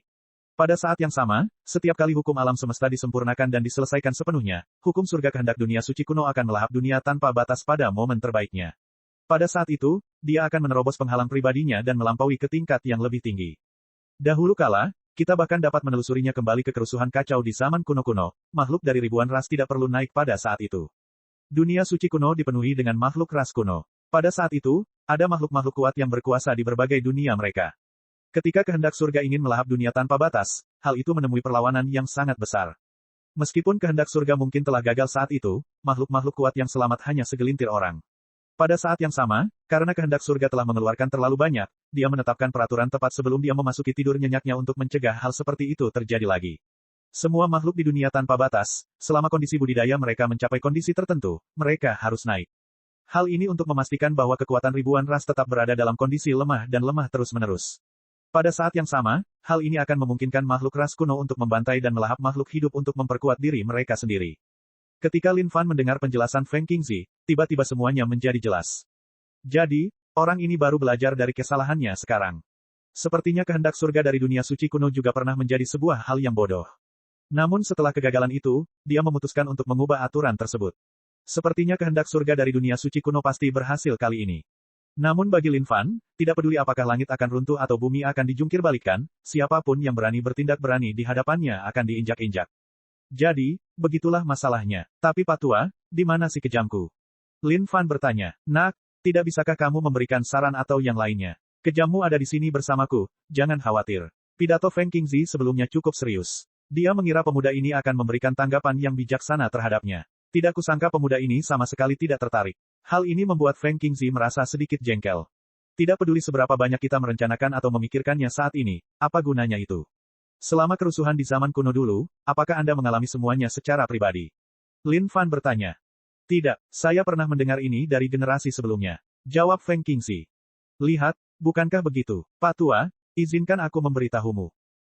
Pada saat yang sama, setiap kali hukum alam semesta disempurnakan dan diselesaikan sepenuhnya, hukum surga kehendak dunia suci kuno akan melahap dunia tanpa batas pada momen terbaiknya. Pada saat itu, dia akan menerobos penghalang pribadinya dan melampaui ke tingkat yang lebih tinggi. Dahulu kala, kita bahkan dapat menelusurinya kembali ke kerusuhan kacau di zaman kuno-kuno, makhluk dari ribuan ras tidak perlu naik pada saat itu. Dunia suci kuno dipenuhi dengan makhluk ras kuno. Pada saat itu, ada makhluk-makhluk kuat yang berkuasa di berbagai dunia mereka. Ketika kehendak surga ingin melahap dunia tanpa batas, hal itu menemui perlawanan yang sangat besar. Meskipun kehendak surga mungkin telah gagal saat itu, makhluk-makhluk kuat yang selamat hanya segelintir orang. Pada saat yang sama, karena kehendak surga telah mengeluarkan terlalu banyak, dia menetapkan peraturan tepat sebelum dia memasuki tidur nyenyaknya untuk mencegah hal seperti itu terjadi lagi. Semua makhluk di dunia tanpa batas, selama kondisi budidaya mereka mencapai kondisi tertentu, mereka harus naik. Hal ini untuk memastikan bahwa kekuatan ribuan ras tetap berada dalam kondisi lemah dan lemah terus-menerus. Pada saat yang sama, hal ini akan memungkinkan makhluk ras kuno untuk membantai dan melahap makhluk hidup untuk memperkuat diri mereka sendiri. Ketika Lin Fan mendengar penjelasan Feng Qingzi, tiba-tiba semuanya menjadi jelas. Jadi, orang ini baru belajar dari kesalahannya sekarang. Sepertinya kehendak surga dari dunia suci kuno juga pernah menjadi sebuah hal yang bodoh. Namun setelah kegagalan itu, dia memutuskan untuk mengubah aturan tersebut. Sepertinya kehendak surga dari dunia suci kuno pasti berhasil kali ini. Namun bagi Lin Fan, tidak peduli apakah langit akan runtuh atau bumi akan dijungkir balikan, siapapun yang berani bertindak berani di hadapannya akan diinjak-injak. Jadi, begitulah masalahnya. Tapi Pak Tua, di mana si kejamku? Lin Fan bertanya. Nak, tidak bisakah kamu memberikan saran atau yang lainnya? Kejammu ada di sini bersamaku, jangan khawatir. Pidato Feng Qingzi sebelumnya cukup serius. Dia mengira pemuda ini akan memberikan tanggapan yang bijaksana terhadapnya. Tidak kusangka pemuda ini sama sekali tidak tertarik. Hal ini membuat Feng Qingzi merasa sedikit jengkel. Tidak peduli seberapa banyak kita merencanakan atau memikirkannya saat ini, apa gunanya itu? Selama kerusuhan di zaman kuno dulu, apakah Anda mengalami semuanya secara pribadi? Lin Fan bertanya. Tidak, saya pernah mendengar ini dari generasi sebelumnya. Jawab Feng Qingzi. Lihat, bukankah begitu, Pak Tua, izinkan aku memberitahumu.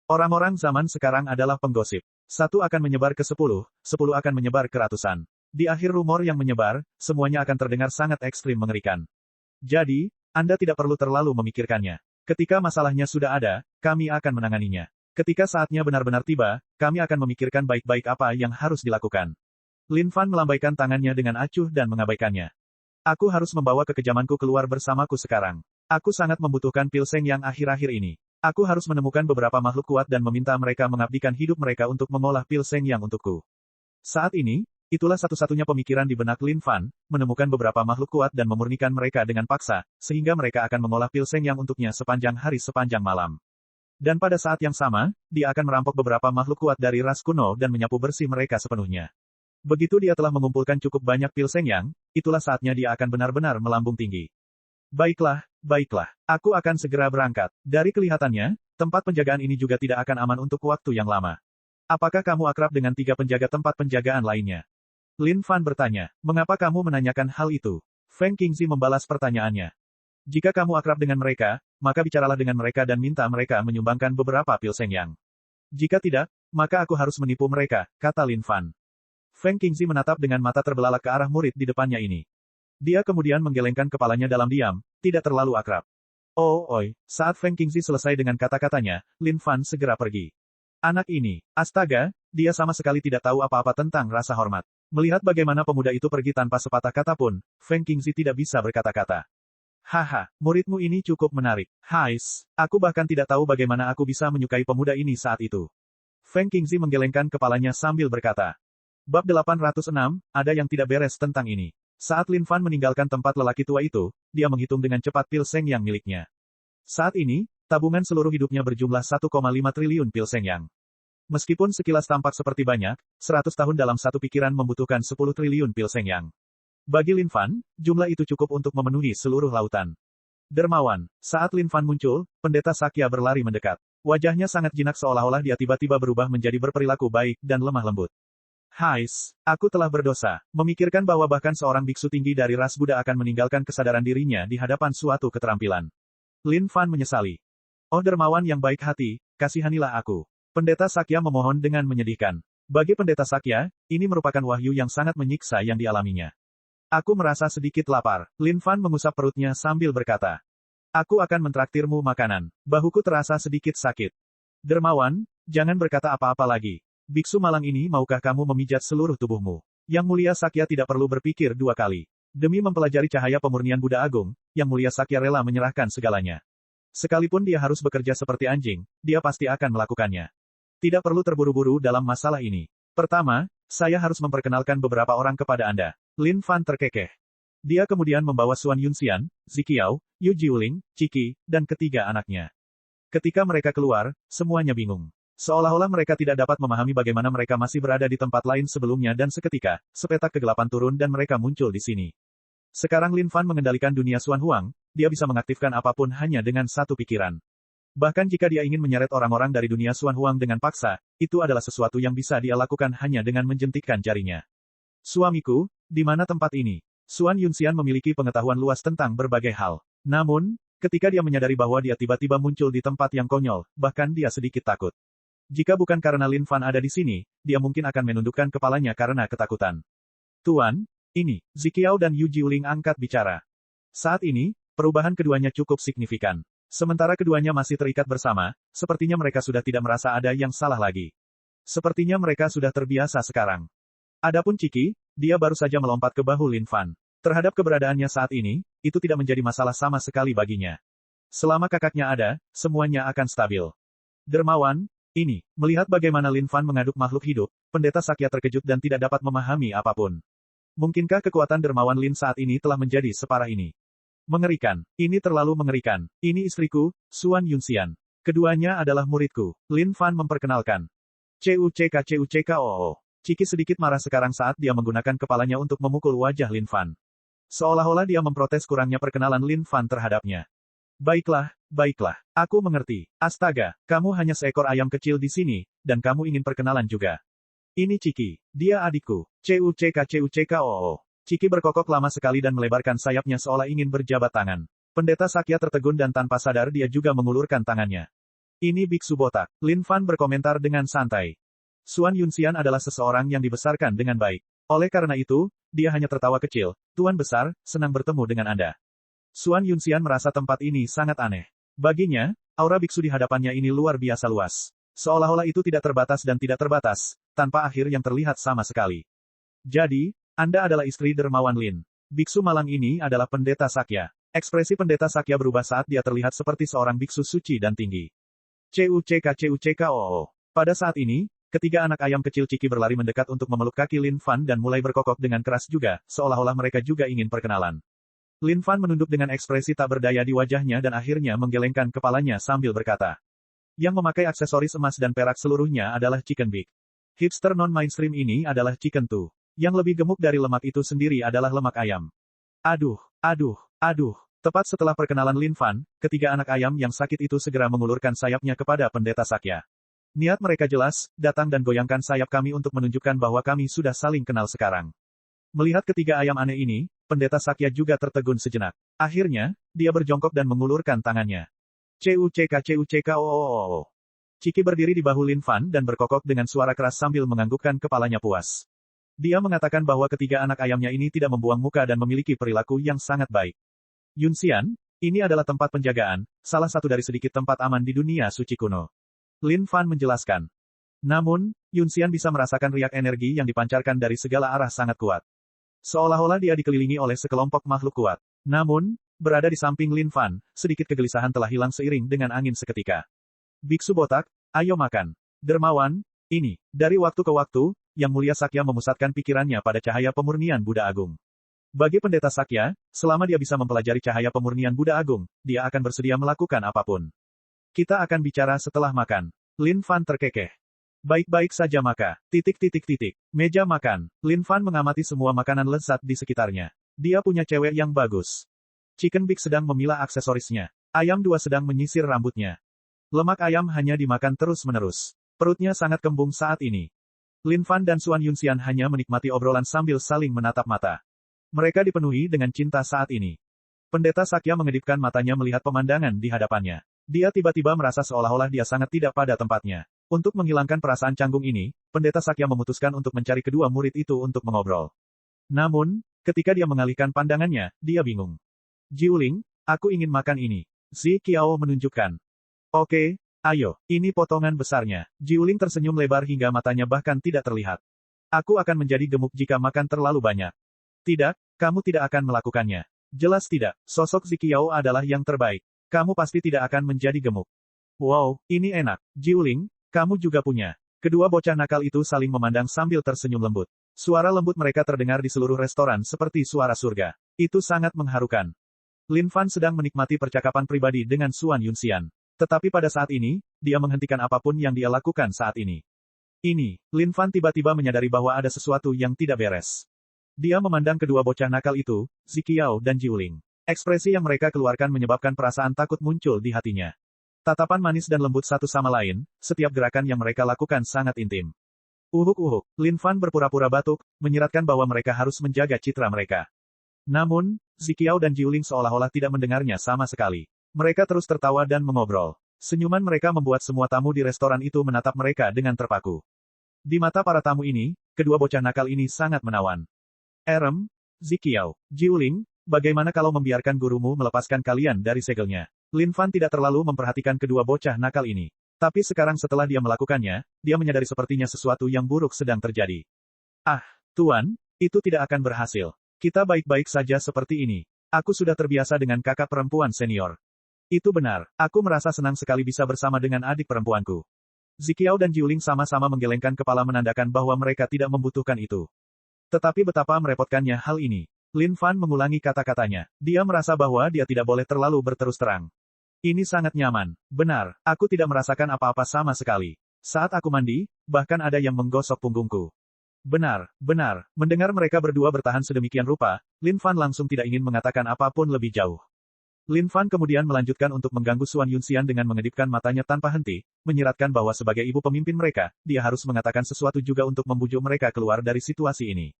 Orang-orang zaman sekarang adalah penggosip. Satu akan menyebar ke 10, 10 akan menyebar ke ratusan. Di akhir rumor yang menyebar, semuanya akan terdengar sangat ekstrim mengerikan. Jadi, Anda tidak perlu terlalu memikirkannya. Ketika masalahnya sudah ada, kami akan menanganinya. Ketika saatnya benar-benar tiba, kami akan memikirkan baik-baik apa yang harus dilakukan. Lin Fan melambaikan tangannya dengan acuh dan mengabaikannya. Aku harus membawa kekejamanku keluar bersamaku sekarang. Aku sangat membutuhkan pilseng yang akhir-akhir ini. Aku harus menemukan beberapa makhluk kuat dan meminta mereka mengabdikan hidup mereka untuk mengolah pilseng yang untukku. Saat ini, itulah satu-satunya pemikiran di benak Lin Fan, menemukan beberapa makhluk kuat dan memurnikan mereka dengan paksa, sehingga mereka akan mengolah pil Seng Yang untuknya sepanjang hari sepanjang malam. Dan pada saat yang sama, dia akan merampok beberapa makhluk kuat dari ras kuno dan menyapu bersih mereka sepenuhnya. Begitu dia telah mengumpulkan cukup banyak pil Seng Yang, itulah saatnya dia akan benar-benar melambung tinggi. Baiklah, baiklah. Aku akan segera berangkat. Dari kelihatannya, tempat penjagaan ini juga tidak akan aman untuk waktu yang lama. Apakah kamu akrab dengan 3 penjaga tempat penjagaan lainnya? Lin Fan bertanya, mengapa kamu menanyakan hal itu? Feng Qingzi membalas pertanyaannya. Jika kamu akrab dengan mereka, maka bicaralah dengan mereka dan minta mereka menyumbangkan beberapa pil Seng Yang. Jika tidak, maka aku harus menipu mereka, kata Lin Fan. Feng Qingzi menatap dengan mata terbelalak ke arah murid di depannya ini. Dia kemudian menggelengkan kepalanya dalam diam, tidak terlalu akrab. Oh, oi, saat Feng Qingzi selesai dengan kata-katanya, Lin Fan segera pergi. Anak ini, astaga, dia sama sekali tidak tahu apa-apa tentang rasa hormat. Melihat bagaimana pemuda itu pergi tanpa sepatah kata pun, Feng Qingzi tidak bisa berkata-kata. Haha, muridmu ini cukup menarik. Hais, aku bahkan tidak tahu bagaimana aku bisa menyukai pemuda ini saat itu. Feng Qingzi menggelengkan kepalanya sambil berkata. Bab 806, ada yang tidak beres tentang ini. Saat Lin Fan meninggalkan tempat lelaki tua itu, dia menghitung dengan cepat pil Seng Yang miliknya. Saat ini, tabungan seluruh hidupnya berjumlah 1,5 triliun pil Seng Yang. Meskipun sekilas tampak seperti banyak, 100 tahun dalam satu pikiran membutuhkan 10 triliun pil Seng Yang. Bagi Lin Fan, jumlah itu cukup untuk memenuhi seluruh lautan. Dermawan, saat Lin Fan muncul, pendeta Sakya berlari mendekat. Wajahnya sangat jinak seolah-olah dia tiba-tiba berubah menjadi berperilaku baik dan lemah lembut. Hais, aku telah berdosa, memikirkan bahwa bahkan seorang biksu tinggi dari ras Buddha akan meninggalkan kesadaran dirinya di hadapan suatu keterampilan. Lin Fan menyesali. Oh dermawan yang baik hati, kasihanilah aku. Pendeta Sakya memohon dengan menyedihkan. Bagi pendeta Sakya, ini merupakan wahyu yang sangat menyiksa yang dialaminya. Aku merasa sedikit lapar. Lin Fan mengusap perutnya sambil berkata. Aku akan mentraktirmu makanan. Bahuku terasa sedikit sakit. Dermawan, jangan berkata apa-apa lagi. Biksu malang ini maukah kamu memijat seluruh tubuhmu? Yang mulia Sakya tidak perlu berpikir 2 kali. Demi mempelajari cahaya pemurnian Buddha Agung, Yang mulia Sakya rela menyerahkan segalanya. Sekalipun dia harus bekerja seperti anjing, dia pasti akan melakukannya. Tidak perlu terburu-buru dalam masalah ini. Pertama, saya harus memperkenalkan beberapa orang kepada Anda. Lin Fan terkekeh. Dia kemudian membawa Suan Yunxian, Ziqiao, Yu Jiuling, Qiki, dan ketiga anaknya. Ketika mereka keluar, semuanya bingung. Seolah-olah mereka tidak dapat memahami bagaimana mereka masih berada di tempat lain sebelumnya dan seketika, sepetak kegelapan turun dan mereka muncul di sini. Sekarang Lin Fan mengendalikan dunia Suan Huang, dia bisa mengaktifkan apapun hanya dengan satu pikiran. Bahkan jika dia ingin menyeret orang-orang dari dunia Suan Huang dengan paksa, itu adalah sesuatu yang bisa dia lakukan hanya dengan menjentikkan jarinya. Suamiku, di mana tempat ini? Suan Yunxian memiliki pengetahuan luas tentang berbagai hal. Namun, ketika dia menyadari bahwa dia tiba-tiba muncul di tempat yang konyol, bahkan dia sedikit takut. Jika bukan karena Lin Fan ada di sini, dia mungkin akan menundukkan kepalanya karena ketakutan. Tuan, ini, Ziqiao dan Yu Jiuling angkat bicara. Saat ini, perubahan keduanya cukup signifikan. Sementara keduanya masih terikat bersama, sepertinya mereka sudah tidak merasa ada yang salah lagi. Sepertinya mereka sudah terbiasa sekarang. Adapun Qiki, dia baru saja melompat ke bahu Lin Fan. Terhadap keberadaannya saat ini, itu tidak menjadi masalah sama sekali baginya. Selama kakaknya ada, semuanya akan stabil. Dermawan, ini, melihat bagaimana Lin Fan mengaduk makhluk hidup, pendeta Sakya terkejut dan tidak dapat memahami apapun. Mungkinkah kekuatan dermawan Lin saat ini telah menjadi separah ini? Mengerikan, ini terlalu mengerikan. Ini istriku, Suan Yunxian. Keduanya adalah muridku. Lin Fan memperkenalkan. CUCK. Qiki sedikit marah sekarang saat dia menggunakan kepalanya untuk memukul wajah Lin Fan. Seolah-olah dia memprotes kurangnya perkenalan Lin Fan terhadapnya. Baiklah, baiklah. Aku mengerti. Astaga, kamu hanya seekor ayam kecil di sini, dan kamu ingin perkenalan juga. Ini Qiki. Dia adikku. CUCK. Qiki berkokok lama sekali dan melebarkan sayapnya seolah ingin berjabat tangan. Pendeta Sakya tertegun dan tanpa sadar dia juga mengulurkan tangannya. Ini biksu botak. Lin Fan berkomentar dengan santai. Suan Yunxian adalah seseorang yang dibesarkan dengan baik. Oleh karena itu, dia hanya tertawa kecil. Tuan besar, senang bertemu dengan Anda. Suan Yunxian merasa tempat ini sangat aneh. Baginya, aura biksu di hadapannya ini luar biasa luas. Seolah-olah itu tidak terbatas dan tidak terbatas, tanpa akhir yang terlihat sama sekali. Jadi, Anda adalah istri dermawan Lin. Biksu malang ini adalah pendeta Sakya. Ekspresi pendeta Sakya berubah saat dia terlihat seperti seorang biksu suci dan tinggi. CUCK. Pada saat ini, Ketiga anak ayam kecil Ciki berlari mendekat untuk memeluk kaki Lin Fan dan mulai berkokok dengan keras juga, seolah-olah mereka juga ingin perkenalan. Lin Fan menunduk dengan ekspresi tak berdaya di wajahnya dan akhirnya menggelengkan kepalanya sambil berkata. Yang memakai aksesoris emas dan perak seluruhnya adalah Chicken Big. Hipster non-mainstream ini adalah Chicken Tu. Yang lebih gemuk dari lemak itu sendiri adalah lemak ayam. Aduh, aduh, aduh. Tepat setelah perkenalan Lin Fan, ketiga anak ayam yang sakit itu segera mengulurkan sayapnya kepada Pendeta Sakya. Niat mereka jelas, datang dan goyangkan sayap kami untuk menunjukkan bahwa kami sudah saling kenal sekarang. Melihat ketiga ayam aneh ini, Pendeta Sakya juga tertegun sejenak. Akhirnya, dia berjongkok dan mengulurkan tangannya. CUCK. Ciki berdiri di bahu Lin Fan dan berkokok dengan suara keras sambil menganggukkan kepalanya puas. Dia mengatakan bahwa ketiga anak ayamnya ini tidak membuang muka dan memiliki perilaku yang sangat baik. Yunxian, ini adalah tempat penjagaan, salah satu dari sedikit tempat aman di dunia suci kuno. Lin Fan menjelaskan. Namun, Yunxian bisa merasakan riak energi yang dipancarkan dari segala arah sangat kuat. Seolah-olah dia dikelilingi oleh sekelompok makhluk kuat. Namun, berada di samping Lin Fan, sedikit kegelisahan telah hilang seiring dengan angin seketika. Biksu botak, ayo makan. Dermawan, ini. Dari waktu ke waktu, Yang Mulia Sakya memusatkan pikirannya pada cahaya pemurnian Buddha Agung. Bagi Pendeta Sakya, selama dia bisa mempelajari cahaya pemurnian Buddha Agung, dia akan bersedia melakukan apapun. Kita akan bicara setelah makan. Lin Fan terkekeh. Baik-baik saja maka. Meja makan. Lin Fan mengamati semua makanan lezat di sekitarnya. Dia punya cewek yang bagus. Chicken Big sedang memilah aksesorisnya. Ayam dua sedang menyisir rambutnya. Lemak ayam hanya dimakan terus-menerus. Perutnya sangat kembung saat ini. Lin Fan dan Suan Yunxian hanya menikmati obrolan sambil saling menatap mata. Mereka dipenuhi dengan cinta saat ini. Pendeta Sakya mengedipkan matanya melihat pemandangan di hadapannya. Dia tiba-tiba merasa seolah-olah dia sangat tidak pada tempatnya. Untuk menghilangkan perasaan canggung ini, Pendeta Sakya memutuskan untuk mencari kedua murid itu untuk mengobrol. Namun, ketika dia mengalihkan pandangannya, dia bingung. Jiuling, aku ingin makan ini. Zi Qiao menunjukkan. Oke, ayo, ini potongan besarnya. Jiuling tersenyum lebar hingga matanya bahkan tidak terlihat. Aku akan menjadi gemuk jika makan terlalu banyak. Tidak, kamu tidak akan melakukannya. Jelas tidak, sosok Zi Qiao adalah yang terbaik. Kamu pasti tidak akan menjadi gemuk. Wow, ini enak. Jiuling, kamu juga punya. Kedua bocah nakal itu saling memandang sambil tersenyum lembut. Suara lembut mereka terdengar di seluruh restoran seperti suara surga. Itu sangat mengharukan. Lin Fan sedang menikmati percakapan pribadi dengan Suan Yunxian. Tetapi pada saat ini, dia menghentikan apapun yang dia lakukan saat ini. Lin Fan tiba-tiba menyadari bahwa ada sesuatu yang tidak beres. Dia memandang kedua bocah nakal itu, Zi Qiao dan Jiuling. Ekspresi yang mereka keluarkan menyebabkan perasaan takut muncul di hatinya. Tatapan manis dan lembut satu sama lain, setiap gerakan yang mereka lakukan sangat intim. Uhuk-uhuk, Lin Fan berpura-pura batuk, menyiratkan bahwa mereka harus menjaga citra mereka. Namun, Zi Qiao dan Jiuling seolah-olah tidak mendengarnya sama sekali. Mereka terus tertawa dan mengobrol. Senyuman mereka membuat semua tamu di restoran itu menatap mereka dengan terpaku. Di mata para tamu ini, kedua bocah nakal ini sangat menawan. Zi Qiao, Jiuling, bagaimana kalau membiarkan gurumu melepaskan kalian dari segelnya? Lin Fan tidak terlalu memperhatikan kedua bocah nakal ini. Tapi sekarang setelah dia melakukannya, dia menyadari sepertinya sesuatu yang buruk sedang terjadi. Ah, Tuan, itu tidak akan berhasil. Kita baik-baik saja seperti ini. Aku sudah terbiasa dengan kakak perempuan senior. Itu benar, aku merasa senang sekali bisa bersama dengan adik perempuanku. Zi Qiao dan Jiuling sama-sama menggelengkan kepala menandakan bahwa mereka tidak membutuhkan itu. Tetapi betapa merepotkannya hal ini. Lin Fan mengulangi kata-katanya. Dia merasa bahwa dia tidak boleh terlalu berterus terang. Ini sangat nyaman. Benar, aku tidak merasakan apa-apa sama sekali. Saat aku mandi, bahkan ada yang menggosok punggungku. Benar. Mendengar mereka berdua bertahan sedemikian rupa, Lin Fan langsung tidak ingin mengatakan apapun lebih jauh. Lin Fan kemudian melanjutkan untuk mengganggu Suan Yunxian dengan mengedipkan matanya tanpa henti, menyiratkan bahwa sebagai ibu pemimpin mereka, dia harus mengatakan sesuatu juga untuk membujuk mereka keluar dari situasi ini.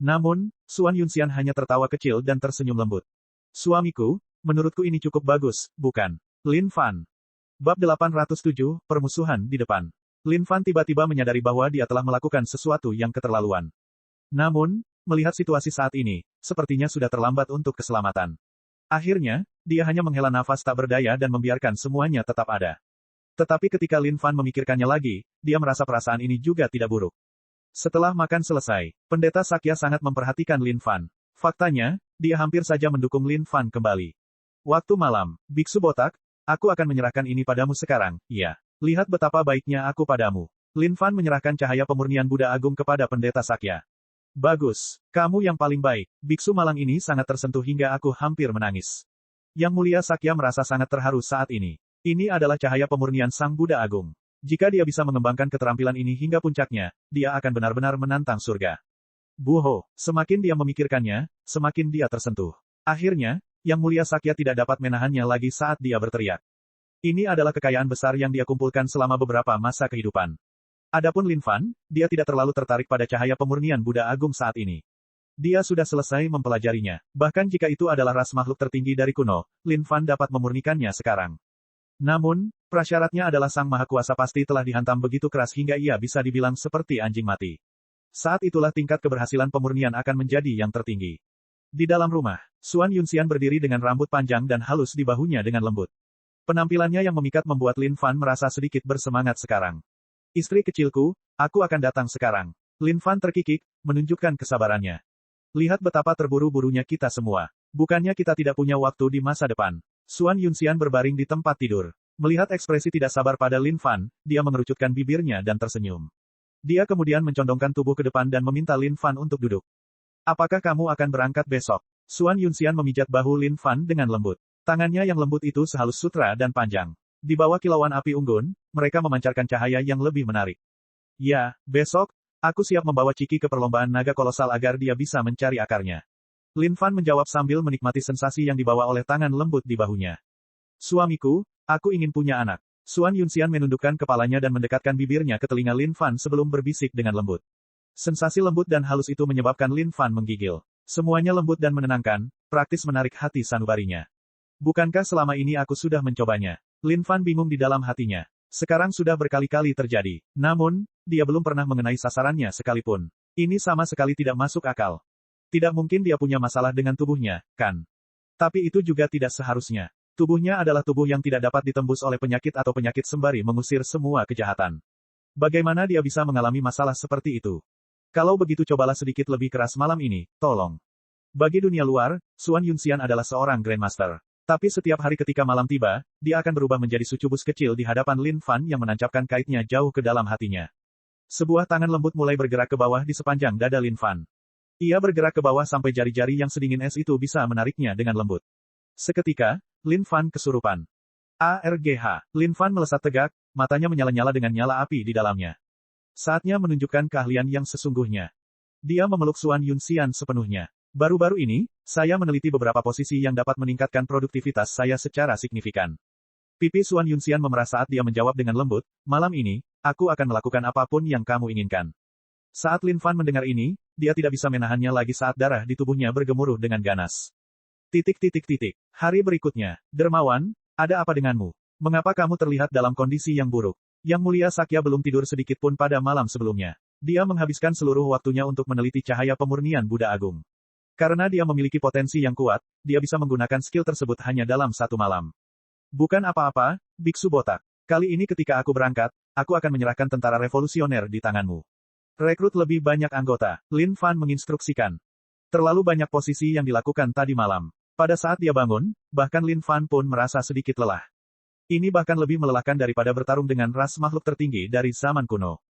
Namun, Suan Yunxian hanya tertawa kecil dan tersenyum lembut. Suamiku, menurutku ini cukup bagus, bukan? Lin Fan. Bab 807, Permusuhan di depan. Lin Fan tiba-tiba menyadari bahwa dia telah melakukan sesuatu yang keterlaluan. Namun, melihat situasi saat ini, sepertinya sudah terlambat untuk keselamatan. Akhirnya, dia hanya menghela nafas tak berdaya dan membiarkan semuanya tetap ada. Tetapi ketika Lin Fan memikirkannya lagi, dia merasa perasaan ini juga tidak buruk. Setelah makan selesai, Pendeta Sakya sangat memperhatikan Lin Fan. Faktanya, dia hampir saja mendukung Lin Fan kembali. Waktu malam, Biksu botak, aku akan menyerahkan ini padamu sekarang, ya. Lihat betapa baiknya aku padamu. Lin Fan menyerahkan cahaya pemurnian Buddha Agung kepada Pendeta Sakya. Bagus, kamu yang paling baik. Biksu malang ini sangat tersentuh hingga aku hampir menangis. Yang Mulia Sakya merasa sangat terharu saat ini. Ini adalah cahaya pemurnian Sang Buddha Agung. Jika dia bisa mengembangkan keterampilan ini hingga puncaknya, dia akan benar-benar menantang surga. Buho, semakin dia memikirkannya, semakin dia tersentuh. Akhirnya, Yang Mulia Sakya tidak dapat menahannya lagi saat dia berteriak. Ini adalah kekayaan besar yang dia kumpulkan selama beberapa masa kehidupan. Adapun Lin Fan, dia tidak terlalu tertarik pada cahaya pemurnian Buddha Agung saat ini. Dia sudah selesai mempelajarinya. Bahkan jika itu adalah ras makhluk tertinggi dari kuno, Lin Fan dapat memurnikannya sekarang. Namun, prasyaratnya adalah Sang Maha Kuasa pasti telah dihantam begitu keras hingga ia bisa dibilang seperti anjing mati. Saat itulah tingkat keberhasilan pemurnian akan menjadi yang tertinggi. Di dalam rumah, Xuan Yunxian berdiri dengan rambut panjang dan halus di bahunya dengan lembut. Penampilannya yang memikat membuat Lin Fan merasa sedikit bersemangat sekarang. Istri kecilku, aku akan datang sekarang. Lin Fan terkikik, menunjukkan kesabarannya. Lihat betapa terburu-burunya kita semua. Bukannya kita tidak punya waktu di masa depan. Xuan Yunxian berbaring di tempat tidur. Melihat ekspresi tidak sabar pada Lin Fan, dia mengerucutkan bibirnya dan tersenyum. Dia kemudian mencondongkan tubuh ke depan dan meminta Lin Fan untuk duduk. Apakah kamu akan berangkat besok? Xuan Yunxian memijat bahu Lin Fan dengan lembut. Tangannya yang lembut itu sehalus sutra dan panjang. Di bawah kilauan api unggun, mereka memancarkan cahaya yang lebih menarik. Ya, besok, aku siap membawa Ciki ke perlombaan naga kolosal agar dia bisa mencari akarnya. Lin Fan menjawab sambil menikmati sensasi yang dibawa oleh tangan lembut di bahunya. Suamiku, aku ingin punya anak. Xuan Yunxian menundukkan kepalanya dan mendekatkan bibirnya ke telinga Lin Fan sebelum berbisik dengan lembut. Sensasi lembut dan halus itu menyebabkan Lin Fan menggigil. Semuanya lembut dan menenangkan, praktis menarik hati sanubarinya. Bukankah selama ini aku sudah mencobanya? Lin Fan bingung di dalam hatinya. Sekarang sudah berkali-kali terjadi. Namun, dia belum pernah mengenai sasarannya sekalipun. Ini sama sekali tidak masuk akal. Tidak mungkin dia punya masalah dengan tubuhnya, kan? Tapi itu juga tidak seharusnya. Tubuhnya adalah tubuh yang tidak dapat ditembus oleh penyakit atau penyakit sembari mengusir semua kejahatan. Bagaimana dia bisa mengalami masalah seperti itu? Kalau begitu cobalah sedikit lebih keras malam ini, tolong. Bagi dunia luar, Xuan Yunxian adalah seorang Grandmaster. Tapi setiap hari ketika malam tiba, dia akan berubah menjadi sucubus kecil di hadapan Lin Fan yang menancapkan kaitnya jauh ke dalam hatinya. Sebuah tangan lembut mulai bergerak ke bawah di sepanjang dada Lin Fan. Ia bergerak ke bawah sampai jari-jari yang sedingin es itu bisa menariknya dengan lembut. Seketika, Lin Fan kesurupan. ARGH. Lin Fan melesat tegak, matanya menyala-nyala dengan nyala api di dalamnya. Saatnya menunjukkan keahlian yang sesungguhnya. Dia memeluk Xuan Yunxian sepenuhnya. Baru-baru ini, saya meneliti beberapa posisi yang dapat meningkatkan produktivitas saya secara signifikan. Pipi Xuan Yunxian memerah saat dia menjawab dengan lembut, malam ini, aku akan melakukan apapun yang kamu inginkan. Saat Lin Fan mendengar ini, dia tidak bisa menahannya lagi saat darah di tubuhnya bergemuruh dengan ganas. Hari berikutnya, Dermawan, ada apa denganmu? Mengapa kamu terlihat dalam kondisi yang buruk? Yang Mulia Sakya belum tidur sedikit pun pada malam sebelumnya. Dia menghabiskan seluruh waktunya untuk meneliti cahaya pemurnian Buddha Agung. Karena dia memiliki potensi yang kuat, dia bisa menggunakan skill tersebut hanya dalam satu malam. Bukan apa-apa, Biksu Botak. Kali ini ketika aku berangkat, aku akan menyerahkan tentara revolusioner di tanganmu. Rekrut lebih banyak anggota, Lin Fan menginstruksikan. Terlalu banyak posisi yang dilakukan tadi malam. Pada saat dia bangun, bahkan Lin Fan pun merasa sedikit lelah. Ini bahkan lebih melelahkan daripada bertarung dengan ras makhluk tertinggi dari zaman kuno.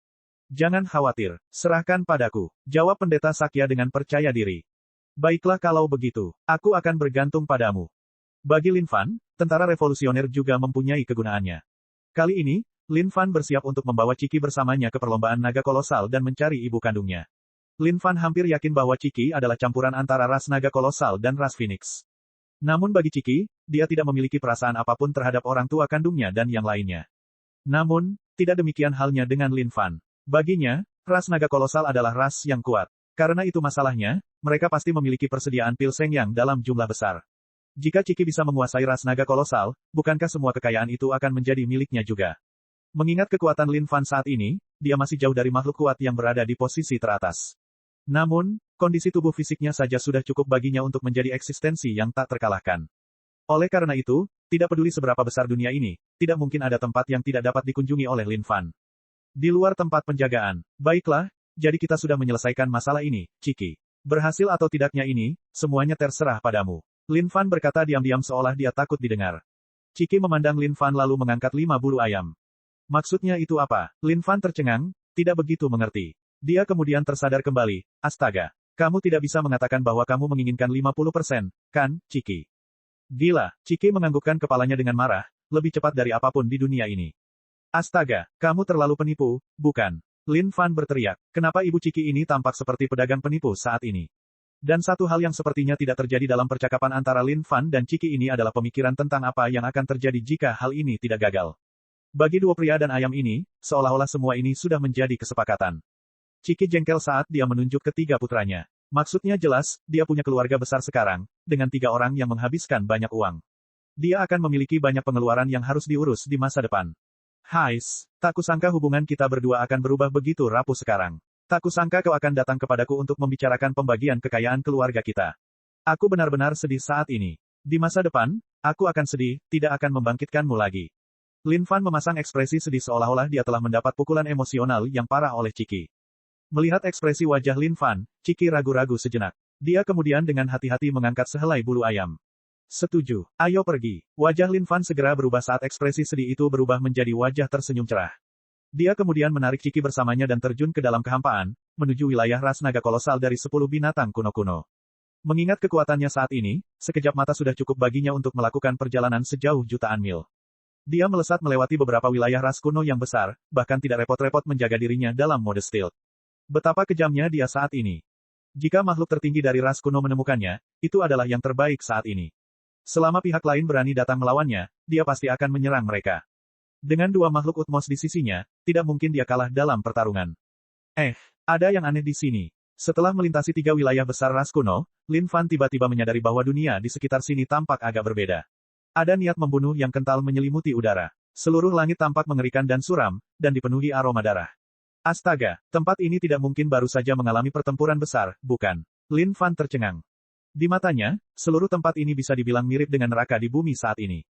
Jangan khawatir, serahkan padaku, jawab Pendeta Sakya dengan percaya diri. Baiklah kalau begitu, aku akan bergantung padamu. Bagi Lin Fan, tentara revolusioner juga mempunyai kegunaannya. Kali ini, Lin Fan bersiap untuk membawa Ciki bersamanya ke perlombaan naga kolosal dan mencari ibu kandungnya. Lin Fan hampir yakin bahwa Ciki adalah campuran antara ras naga kolosal dan ras Phoenix. Namun bagi Ciki, dia tidak memiliki perasaan apapun terhadap orang tua kandungnya dan yang lainnya. Namun, tidak demikian halnya dengan Lin Fan. Baginya, ras naga kolosal adalah ras yang kuat. Karena itu masalahnya, mereka pasti memiliki persediaan pil Seng Yang dalam jumlah besar. Jika Ciki bisa menguasai ras naga kolosal, bukankah semua kekayaan itu akan menjadi miliknya juga? Mengingat kekuatan Lin Fan saat ini, dia masih jauh dari makhluk kuat yang berada di posisi teratas. Namun, kondisi tubuh fisiknya saja sudah cukup baginya untuk menjadi eksistensi yang tak terkalahkan. Oleh karena itu, tidak peduli seberapa besar dunia ini, tidak mungkin ada tempat yang tidak dapat dikunjungi oleh Lin Fan. Di luar tempat penjagaan, baiklah, jadi kita sudah menyelesaikan masalah ini, Ciki. Berhasil atau tidaknya ini, semuanya terserah padamu. Lin Fan berkata diam-diam seolah dia takut didengar. Ciki memandang Lin Fan lalu mengangkat 5 bulu ayam. Maksudnya itu apa? Lin Fan tercengang, tidak begitu mengerti. Dia kemudian tersadar kembali, astaga. Kamu tidak bisa mengatakan bahwa kamu menginginkan 50%, kan, Ciki? Gila, Ciki menganggukkan kepalanya dengan marah, lebih cepat dari apapun di dunia ini. Astaga, kamu terlalu penipu, bukan? Lin Fan berteriak, kenapa ibu Ciki ini tampak seperti pedagang penipu saat ini? Dan satu hal yang sepertinya tidak terjadi dalam percakapan antara Lin Fan dan Ciki ini adalah pemikiran tentang apa yang akan terjadi jika hal ini tidak gagal. Bagi dua pria dan ayam ini, seolah-olah semua ini sudah menjadi kesepakatan. Ciki jengkel saat dia menunjuk ketiga putranya. Maksudnya jelas, dia punya keluarga besar sekarang, dengan 3 orang yang menghabiskan banyak uang. Dia akan memiliki banyak pengeluaran yang harus diurus di masa depan. Hais, tak kusangka hubungan kita berdua akan berubah begitu rapuh sekarang. Tak kusangka kau akan datang kepadaku untuk membicarakan pembagian kekayaan keluarga kita. Aku benar-benar sedih saat ini. Di masa depan, aku akan sedih, tidak akan membangkitkanmu lagi. Lin Fan memasang ekspresi sedih seolah-olah dia telah mendapat pukulan emosional yang parah oleh Ciki. Melihat ekspresi wajah Lin Fan, Ciki ragu-ragu sejenak. Dia kemudian dengan hati-hati mengangkat sehelai bulu ayam. Setuju, ayo pergi. Wajah Lin Fan segera berubah saat ekspresi sedih itu berubah menjadi wajah tersenyum cerah. Dia kemudian menarik Ciki bersamanya dan terjun ke dalam kehampaan, menuju wilayah ras naga kolosal dari 10 binatang kuno-kuno. Mengingat kekuatannya saat ini, sekejap mata sudah cukup baginya untuk melakukan perjalanan sejauh jutaan mil. Dia melesat melewati beberapa wilayah ras kuno yang besar, bahkan tidak repot-repot menjaga dirinya dalam mode stealth. Betapa kejamnya dia saat ini. Jika makhluk tertinggi dari ras kuno menemukannya, itu adalah yang terbaik saat ini. Selama pihak lain berani datang melawannya, dia pasti akan menyerang mereka. Dengan 2 makhluk utmos di sisinya, tidak mungkin dia kalah dalam pertarungan. Ada yang aneh di sini. Setelah melintasi 3 wilayah besar ras kuno, Lin Fan tiba-tiba menyadari bahwa dunia di sekitar sini tampak agak berbeda. Ada niat membunuh yang kental menyelimuti udara. Seluruh langit tampak mengerikan dan suram, dan dipenuhi aroma darah. Astaga, tempat ini tidak mungkin baru saja mengalami pertempuran besar, bukan? Lin Fan tercengang. Di matanya, seluruh tempat ini bisa dibilang mirip dengan neraka di bumi saat ini.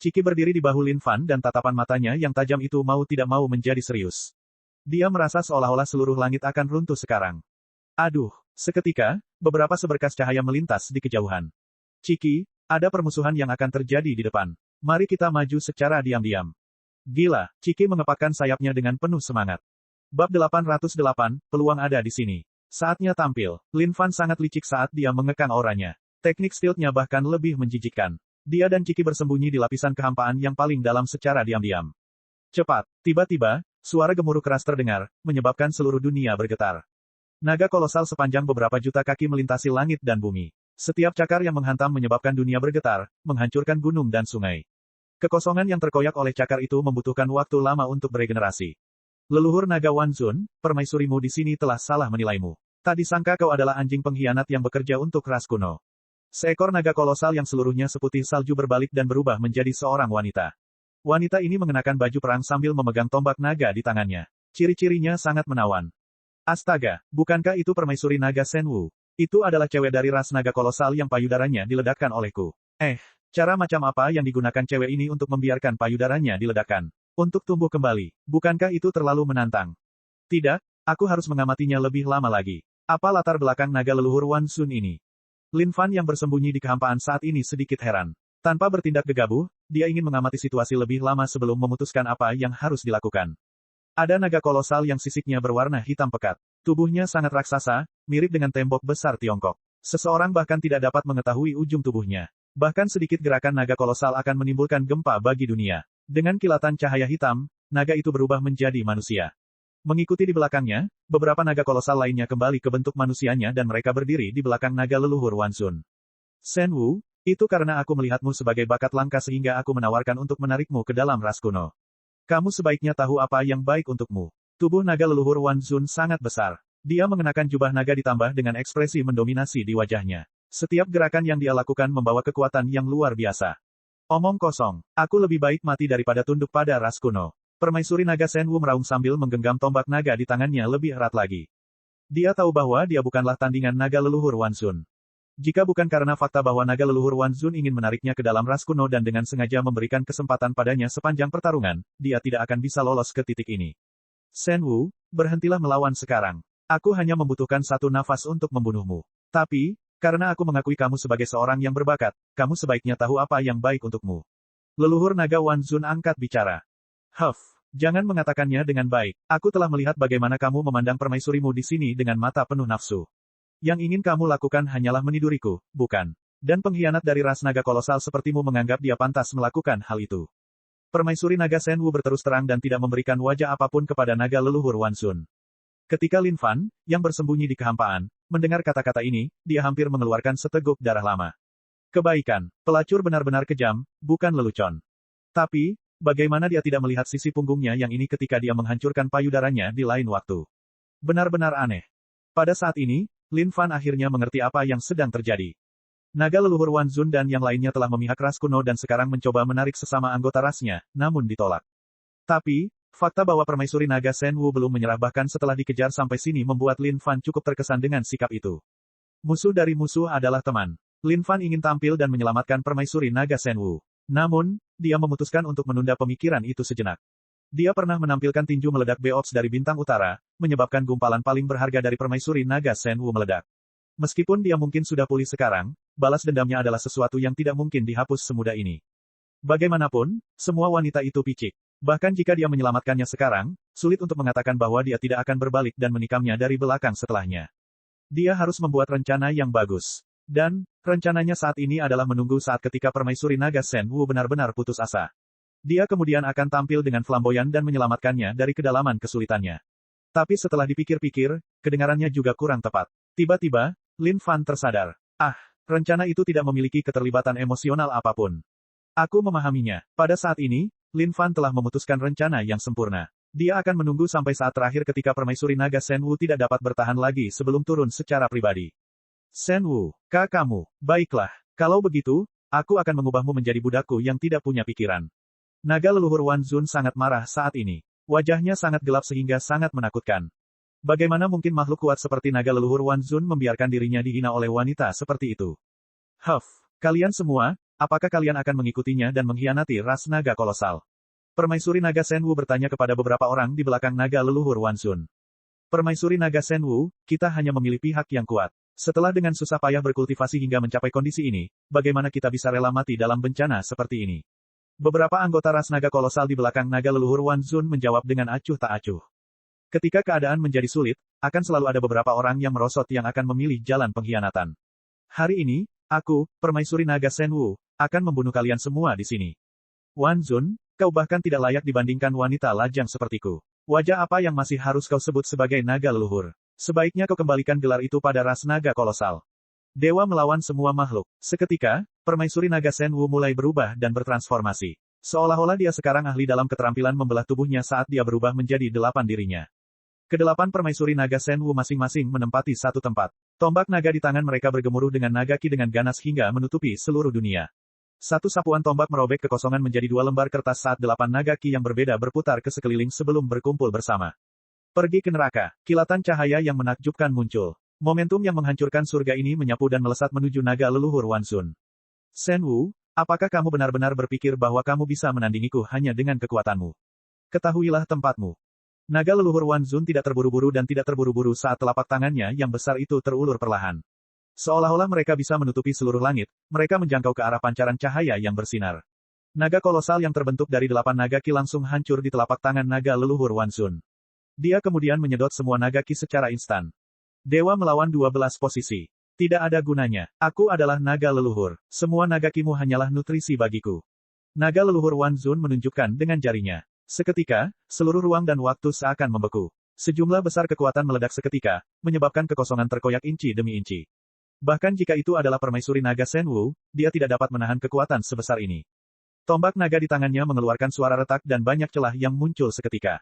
Ciki berdiri di bahu Lin Fan dan tatapan matanya yang tajam itu mau tidak mau menjadi serius. Dia merasa seolah-olah seluruh langit akan runtuh sekarang. Aduh, seketika, beberapa seberkas cahaya melintas di kejauhan. Ciki, ada permusuhan yang akan terjadi di depan. Mari kita maju secara diam-diam. Gila, Ciki mengepakkan sayapnya dengan penuh semangat. Bab 808, peluang ada di sini. Saatnya tampil. Lin Fan sangat licik saat dia mengekang auranya. Teknik stealth-nya bahkan lebih menjijikkan. Dia dan Ciki bersembunyi di lapisan kehampaan yang paling dalam secara diam-diam. Cepat, tiba-tiba, suara gemuruh keras terdengar, menyebabkan seluruh dunia bergetar. Naga kolosal sepanjang beberapa juta kaki melintasi langit dan bumi. Setiap cakar yang menghantam menyebabkan dunia bergetar, menghancurkan gunung dan sungai. Kekosongan yang terkoyak oleh cakar itu membutuhkan waktu lama untuk beregenerasi. Leluhur naga Wanzun, permaisurimu di sini telah salah menilaimu. Tak disangka kau adalah anjing pengkhianat yang bekerja untuk ras kuno. Seekor naga kolosal yang seluruhnya seputih salju berbalik dan berubah menjadi seorang wanita. Wanita ini mengenakan baju perang sambil memegang tombak naga di tangannya. Ciri-cirinya sangat menawan. Astaga, bukankah itu permaisuri naga Senwu? Itu adalah cewek dari ras naga kolosal yang payudaranya diledakkan olehku. Cara macam apa yang digunakan cewek ini untuk membiarkan payudaranya diledakkan? Untuk tumbuh kembali, bukankah itu terlalu menantang? Tidak, aku harus mengamatinya lebih lama lagi. Apa latar belakang naga leluhur Wanzun ini? Lin Fan yang bersembunyi di kehampaan saat ini sedikit heran. Tanpa bertindak gegabah, dia ingin mengamati situasi lebih lama sebelum memutuskan apa yang harus dilakukan. Ada naga kolosal yang sisiknya berwarna hitam pekat. Tubuhnya sangat raksasa, mirip dengan tembok besar Tiongkok. Seseorang bahkan tidak dapat mengetahui ujung tubuhnya. Bahkan sedikit gerakan naga kolosal akan menimbulkan gempa bagi dunia. Dengan kilatan cahaya hitam, naga itu berubah menjadi manusia. Mengikuti di belakangnya, beberapa naga kolosal lainnya kembali ke bentuk manusianya dan mereka berdiri di belakang naga leluhur Wanzun. Senwu, itu karena aku melihatmu sebagai bakat langka sehingga aku menawarkan untuk menarikmu ke dalam ras kuno. Kamu sebaiknya tahu apa yang baik untukmu. Tubuh naga leluhur Wanzun sangat besar. Dia mengenakan jubah naga ditambah dengan ekspresi mendominasi di wajahnya. Setiap gerakan yang dia lakukan membawa kekuatan yang luar biasa. Omong kosong, aku lebih baik mati daripada tunduk pada ras kuno. Permaisuri naga Senwu meraung sambil menggenggam tombak naga di tangannya lebih erat lagi. Dia tahu bahwa dia bukanlah tandingan naga leluhur Wanzun. Jika bukan karena fakta bahwa naga leluhur Wanzun ingin menariknya ke dalam ras kuno dan dengan sengaja memberikan kesempatan padanya sepanjang pertarungan, dia tidak akan bisa lolos ke titik ini. Senwu, berhentilah melawan sekarang. Aku hanya membutuhkan 1 nafas untuk membunuhmu. Tapi, karena aku mengakui kamu sebagai seorang yang berbakat, kamu sebaiknya tahu apa yang baik untukmu. Leluhur naga Wanzun angkat bicara. Jangan mengatakannya dengan baik. Aku telah melihat bagaimana kamu memandang permaisurimu di sini dengan mata penuh nafsu. Yang ingin kamu lakukan hanyalah meniduriku, bukan? Dan pengkhianat dari ras naga kolosal sepertimu menganggap dia pantas melakukan hal itu. Permaisuri naga Shen Wu berterus terang dan tidak memberikan wajah apapun kepada naga leluhur Wan Zun. Ketika Lin Fan, yang bersembunyi di kehampaan, mendengar kata-kata ini, dia hampir mengeluarkan seteguk darah lama. Kebaikan, pelacur benar-benar kejam, bukan lelucon. Tapi, bagaimana dia tidak melihat sisi punggungnya yang ini ketika dia menghancurkan payudaranya di lain waktu? Benar-benar aneh. Pada saat ini, Lin Fan akhirnya mengerti apa yang sedang terjadi. Naga leluhur Wan Zun dan yang lainnya telah memihak ras kuno dan sekarang mencoba menarik sesama anggota rasnya, namun ditolak. Tapi, fakta bahwa permaisuri naga Shen Wu belum menyerah bahkan setelah dikejar sampai sini membuat Lin Fan cukup terkesan dengan sikap itu. Musuh dari musuh adalah teman. Lin Fan ingin tampil dan menyelamatkan permaisuri naga Shen Wu. Namun, dia memutuskan untuk menunda pemikiran itu sejenak. Dia pernah menampilkan tinju meledak Beops dari bintang utara, menyebabkan gumpalan paling berharga dari permaisuri naga Shen Wu meledak. Meskipun dia mungkin sudah pulih sekarang, balas dendamnya adalah sesuatu yang tidak mungkin dihapus semudah ini. Bagaimanapun, semua wanita itu picik. Bahkan jika dia menyelamatkannya sekarang, sulit untuk mengatakan bahwa dia tidak akan berbalik dan menikamnya dari belakang setelahnya. Dia harus membuat rencana yang bagus. Dan, rencananya saat ini adalah menunggu saat ketika permaisuri naga Shen Wu benar-benar putus asa. Dia kemudian akan tampil dengan flamboyan dan menyelamatkannya dari kedalaman kesulitannya. Tapi setelah dipikir-pikir, kedengarannya juga kurang tepat. Tiba-tiba, Lin Fan tersadar. Rencana itu tidak memiliki keterlibatan emosional apapun. Aku memahaminya. Pada saat ini, Lin Fan telah memutuskan rencana yang sempurna. Dia akan menunggu sampai saat terakhir ketika permaisuri naga Shen Wu tidak dapat bertahan lagi sebelum turun secara pribadi. Shen Wu, kamu, baiklah. Kalau begitu, aku akan mengubahmu menjadi budakku yang tidak punya pikiran. Naga leluhur Wan Zun sangat marah saat ini. Wajahnya sangat gelap sehingga sangat menakutkan. Bagaimana mungkin makhluk kuat seperti naga leluhur Wan Zun membiarkan dirinya dihina oleh wanita seperti itu? Kalian semua, apakah kalian akan mengikutinya dan mengkhianati ras naga kolosal? Permaisuri naga Shen Wu bertanya kepada beberapa orang di belakang naga leluhur Wan Zun. Permaisuri naga Shen Wu, kita hanya memilih pihak yang kuat. Setelah dengan susah payah berkultivasi hingga mencapai kondisi ini, bagaimana kita bisa rela mati dalam bencana seperti ini? Beberapa anggota ras naga kolosal di belakang naga leluhur Wan Zun menjawab dengan acuh tak acuh. Ketika keadaan menjadi sulit, akan selalu ada beberapa orang yang merosot yang akan memilih jalan pengkhianatan. Hari ini, aku, permaisuri naga Shen Wu, akan membunuh kalian semua di sini. Wan Zun, kau bahkan tidak layak dibandingkan wanita lajang sepertiku. Wajah apa yang masih harus kau sebut sebagai naga leluhur? Sebaiknya kau kembalikan gelar itu pada ras naga kolosal. Dewa melawan semua makhluk. Seketika, permaisuri naga Shen Wu mulai berubah dan bertransformasi. Seolah-olah dia sekarang ahli dalam keterampilan membelah tubuhnya saat dia berubah menjadi 8 dirinya. Kedelapan permaisuri naga Shen Wu masing-masing menempati satu tempat. Tombak naga di tangan mereka bergemuruh dengan naga ki dengan ganas hingga menutupi seluruh dunia. Satu sapuan tombak merobek kekosongan menjadi 2 lembar kertas saat 8 naga ki yang berbeda berputar ke sekeliling sebelum berkumpul bersama. Pergi ke neraka. Kilatan cahaya yang menakjubkan muncul. Momentum yang menghancurkan surga ini menyapu dan melesat menuju naga leluhur Wan Zun. Shen Wu, apakah kamu benar-benar berpikir bahwa kamu bisa menandingiku hanya dengan kekuatanmu? Ketahuilah tempatmu. Naga leluhur Wan Zun tidak terburu-buru dan tidak terburu-buru saat telapak tangannya yang besar itu terulur perlahan. Seolah-olah mereka bisa menutupi seluruh langit, mereka menjangkau ke arah pancaran cahaya yang bersinar. Naga kolosal yang terbentuk dari 8 naga ki langsung hancur di telapak tangan naga leluhur Wan Zun. Dia kemudian menyedot semua naga ki secara instan. Dewa melawan 12 posisi. Tidak ada gunanya. Aku adalah naga leluhur. Semua naga kimu hanyalah nutrisi bagiku. Naga leluhur Wan Zun menunjukkan dengan jarinya. Seketika, seluruh ruang dan waktu seakan membeku. Sejumlah besar kekuatan meledak seketika, menyebabkan kekosongan terkoyak inci demi inci. Bahkan jika itu adalah permaisuri naga Shen Wu, dia tidak dapat menahan kekuatan sebesar ini. Tombak naga di tangannya mengeluarkan suara retak dan banyak celah yang muncul seketika.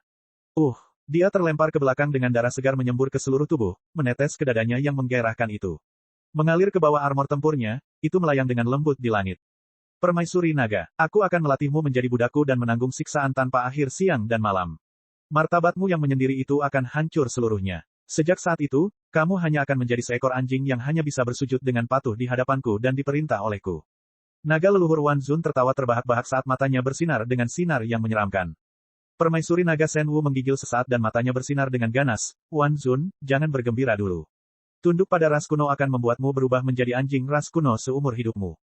Dia terlempar ke belakang dengan darah segar menyembur ke seluruh tubuh, menetes ke dadanya yang menggairahkan itu. Mengalir ke bawah armor tempurnya, itu melayang dengan lembut di langit. Permaisuri naga, aku akan melatihmu menjadi budakku dan menanggung siksaan tanpa akhir siang dan malam. Martabatmu yang menyendiri itu akan hancur seluruhnya. Sejak saat itu, kamu hanya akan menjadi seekor anjing yang hanya bisa bersujud dengan patuh di hadapanku dan diperintah olehku. Naga leluhur Wan Zun tertawa terbahak-bahak saat matanya bersinar dengan sinar yang menyeramkan. Permaisuri naga Shen Wu menggigil sesaat dan matanya bersinar dengan ganas. Wan Zun, jangan bergembira dulu. Tunduk pada ras kuno akan membuatmu berubah menjadi anjing ras kuno seumur hidupmu.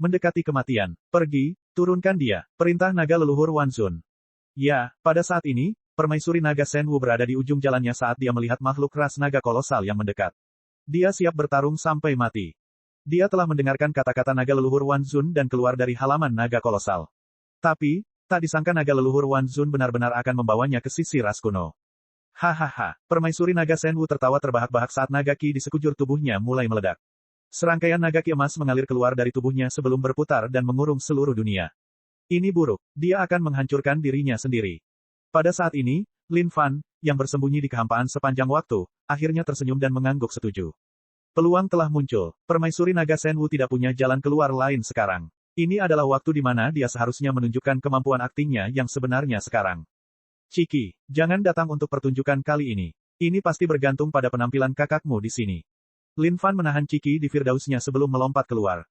Mendekati kematian. Pergi, turunkan dia. Perintah naga leluhur Wan Zun. Ya, pada saat ini, permaisuri naga Shenwu berada di ujung jalannya saat dia melihat makhluk ras naga kolosal yang mendekat. Dia siap bertarung sampai mati. Dia telah mendengarkan kata-kata naga leluhur Wan Zun dan keluar dari halaman naga kolosal. Tapi, tak disangka naga leluhur Wan Zun benar-benar akan membawanya ke sisi ras kuno. Hahaha, permaisuri naga Shenwu tertawa terbahak-bahak saat naga ki di sekujur tubuhnya mulai meledak. Serangkaian naga ki emas mengalir keluar dari tubuhnya sebelum berputar dan mengurung seluruh dunia. Ini buruk, dia akan menghancurkan dirinya sendiri. Pada saat ini, Lin Fan, yang bersembunyi di kehampaan sepanjang waktu, akhirnya tersenyum dan mengangguk setuju. Peluang telah muncul, permaisuri naga Shenwu tidak punya jalan keluar lain sekarang. Ini adalah waktu di mana dia seharusnya menunjukkan kemampuan aktingnya yang sebenarnya sekarang. Ciki, jangan datang untuk pertunjukan kali ini. Ini pasti bergantung pada penampilan kakakmu di sini. Lin Fan menahan Ciki di Firdausnya sebelum melompat keluar.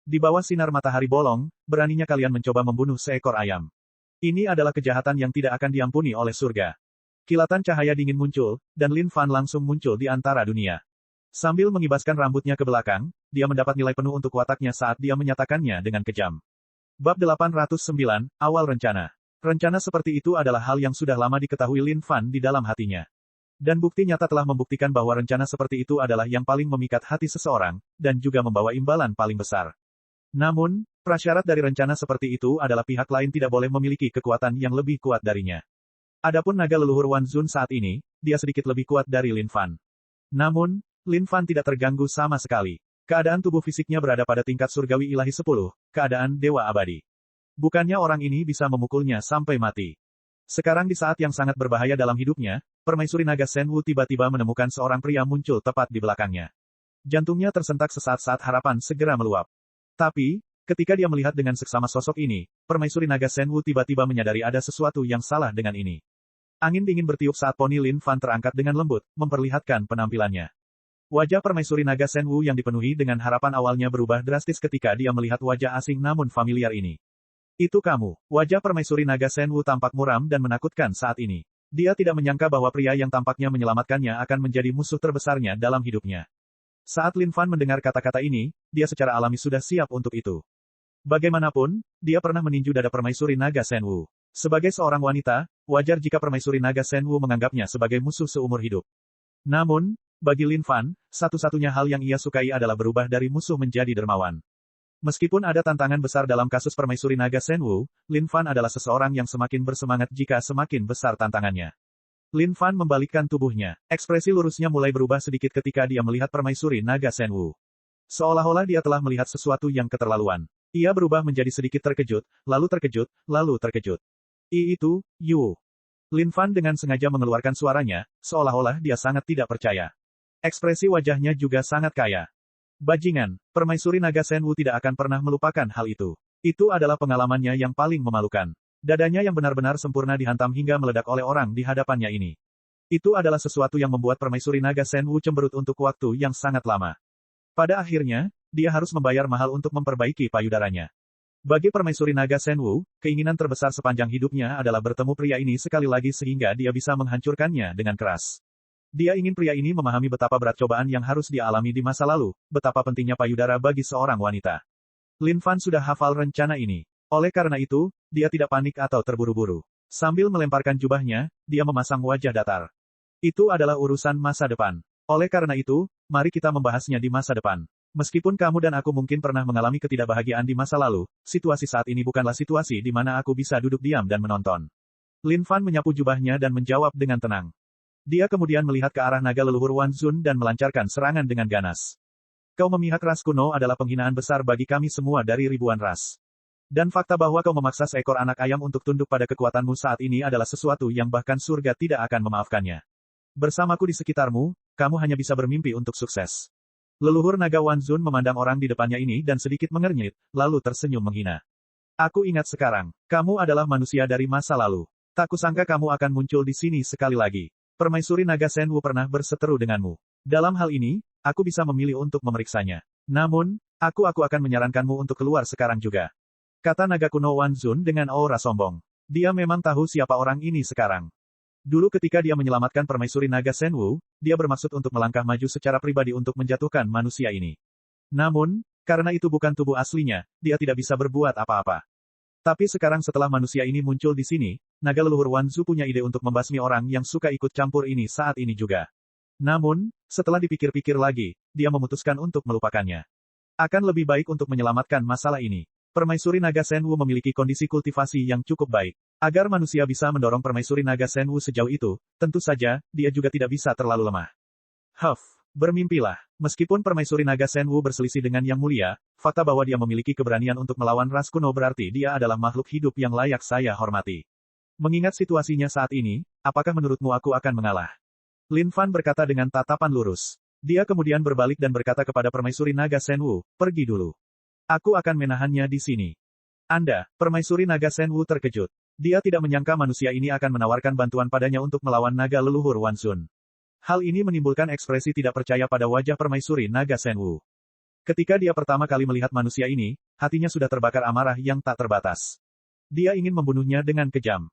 Di bawah sinar matahari bolong, beraninya kalian mencoba membunuh seekor ayam. Ini adalah kejahatan yang tidak akan diampuni oleh surga. Kilatan cahaya dingin muncul, dan Lin Fan langsung muncul di antara dunia. Sambil mengibaskan rambutnya ke belakang, dia mendapat nilai penuh untuk wataknya saat dia menyatakannya dengan kejam. Bab 809, Awal Rencana. Rencana seperti itu adalah hal yang sudah lama diketahui Lin Fan di dalam hatinya. Dan bukti nyata telah membuktikan bahwa rencana seperti itu adalah yang paling memikat hati seseorang, dan juga membawa imbalan paling besar. Namun, prasyarat dari rencana seperti itu adalah pihak lain tidak boleh memiliki kekuatan yang lebih kuat darinya. Adapun naga leluhur Wan Zun saat ini, dia sedikit lebih kuat dari Lin Fan. Namun, Lin Fan tidak terganggu sama sekali. Keadaan tubuh fisiknya berada pada tingkat surgawi ilahi 10, keadaan dewa abadi. Bukannya orang ini bisa memukulnya sampai mati. Sekarang di saat yang sangat berbahaya dalam hidupnya, permaisuri naga Shenwu tiba-tiba menemukan seorang pria muncul tepat di belakangnya. Jantungnya tersentak sesaat saat harapan segera meluap. Tapi, ketika dia melihat dengan seksama sosok ini, permaisuri naga Shenwu tiba-tiba menyadari ada sesuatu yang salah dengan ini. Angin dingin bertiup saat poni Lin Fan terangkat dengan lembut, memperlihatkan penampilannya. Wajah permaisuri naga Shenwu yang dipenuhi dengan harapan awalnya berubah drastis ketika dia melihat wajah asing namun familiar ini. Itu kamu. Wajah permaisuri naga Shenwu tampak muram dan menakutkan saat ini. Dia tidak menyangka bahwa pria yang tampaknya menyelamatkannya akan menjadi musuh terbesarnya dalam hidupnya. Saat Lin Fan mendengar kata-kata ini, dia secara alami sudah siap untuk itu. Bagaimanapun, dia pernah meninju dada permaisuri naga Shenwu. Sebagai seorang wanita, wajar jika permaisuri naga Shenwu menganggapnya sebagai musuh seumur hidup. Namun, bagi Lin Fan, satu-satunya hal yang ia sukai adalah berubah dari musuh menjadi dermawan. Meskipun ada tantangan besar dalam kasus permaisuri naga Shenwu, Lin Fan adalah seseorang yang semakin bersemangat jika semakin besar tantangannya. Lin Fan membalikkan tubuhnya. Ekspresi lurusnya mulai berubah sedikit ketika dia melihat permaisuri naga Shenwu. Seolah-olah dia telah melihat sesuatu yang keterlaluan. Ia berubah menjadi sedikit terkejut, lalu terkejut, lalu terkejut. Itu, Yu. Lin Fan dengan sengaja mengeluarkan suaranya, seolah-olah dia sangat tidak percaya. Ekspresi wajahnya juga sangat kaya. Bajingan, permaisuri naga Shenwu tidak akan pernah melupakan hal itu. Itu adalah pengalamannya yang paling memalukan. Dadanya yang benar-benar sempurna dihantam hingga meledak oleh orang di hadapannya ini. Itu adalah sesuatu yang membuat permaisuri naga Shenwu cemberut untuk waktu yang sangat lama. Pada akhirnya, dia harus membayar mahal untuk memperbaiki payudaranya. Bagi permaisuri naga Shenwu, keinginan terbesar sepanjang hidupnya adalah bertemu pria ini sekali lagi sehingga dia bisa menghancurkannya dengan keras. Dia ingin pria ini memahami betapa berat cobaan yang harus dia alami di masa lalu, betapa pentingnya payudara bagi seorang wanita. Lin Fan sudah hafal rencana ini. Oleh karena itu, dia tidak panik atau terburu-buru. Sambil melemparkan jubahnya, dia memasang wajah datar. Itu adalah urusan masa depan. Oleh karena itu, mari kita membahasnya di masa depan. Meskipun kamu dan aku mungkin pernah mengalami ketidakbahagiaan di masa lalu, situasi saat ini bukanlah situasi di mana aku bisa duduk diam dan menonton. Lin Fan menyapu jubahnya dan menjawab dengan tenang. Dia kemudian melihat ke arah naga leluhur Wan Zun dan melancarkan serangan dengan ganas. Kau memihak ras kuno adalah penghinaan besar bagi kami semua dari ribuan ras. Dan fakta bahwa kau memaksa seekor anak ayam untuk tunduk pada kekuatanmu saat ini adalah sesuatu yang bahkan surga tidak akan memaafkannya. Bersamaku di sekitarmu, kamu hanya bisa bermimpi untuk sukses. Leluhur naga Wan Zun memandang orang di depannya ini dan sedikit mengernyit, lalu tersenyum menghina. Aku ingat sekarang, kamu adalah manusia dari masa lalu. Tak kusangka kamu akan muncul di sini sekali lagi. Permaisuri naga Shenwu pernah berseteru denganmu. Dalam hal ini, aku bisa memilih untuk memeriksanya. Namun, aku akan menyarankanmu untuk keluar sekarang juga. Kata naga kuno Wan Zun dengan aura sombong. Dia memang tahu siapa orang ini sekarang. Dulu ketika dia menyelamatkan permaisuri naga Shenwu, dia bermaksud untuk melangkah maju secara pribadi untuk menjatuhkan manusia ini. Namun, karena itu bukan tubuh aslinya, dia tidak bisa berbuat apa-apa. Tapi sekarang setelah manusia ini muncul di sini, naga leluhur Wanzu punya ide untuk membasmi orang yang suka ikut campur ini saat ini juga. Namun, setelah dipikir-pikir lagi, dia memutuskan untuk melupakannya. Akan lebih baik untuk menyelamatkan masalah ini. Permaisuri naga Senwu memiliki kondisi kultivasi yang cukup baik. Agar manusia bisa mendorong permaisuri naga Senwu sejauh itu, tentu saja, dia juga tidak bisa terlalu lemah. Bermimpilah. Meskipun permaisuri naga Senwu berselisih dengan Yang Mulia, fakta bahwa dia memiliki keberanian untuk melawan ras kuno berarti dia adalah makhluk hidup yang layak saya hormati. Mengingat situasinya saat ini, apakah menurutmu aku akan mengalah? Lin Fan berkata dengan tatapan lurus. Dia kemudian berbalik dan berkata kepada permaisuri naga Senwu, pergi dulu. Aku akan menahannya di sini. Anda, permaisuri naga Senwu terkejut. Dia tidak menyangka manusia ini akan menawarkan bantuan padanya untuk melawan naga leluhur Wanzun. Hal ini menimbulkan ekspresi tidak percaya pada wajah permaisuri naga Senwu. Ketika dia pertama kali melihat manusia ini, hatinya sudah terbakar amarah yang tak terbatas. Dia ingin membunuhnya dengan kejam.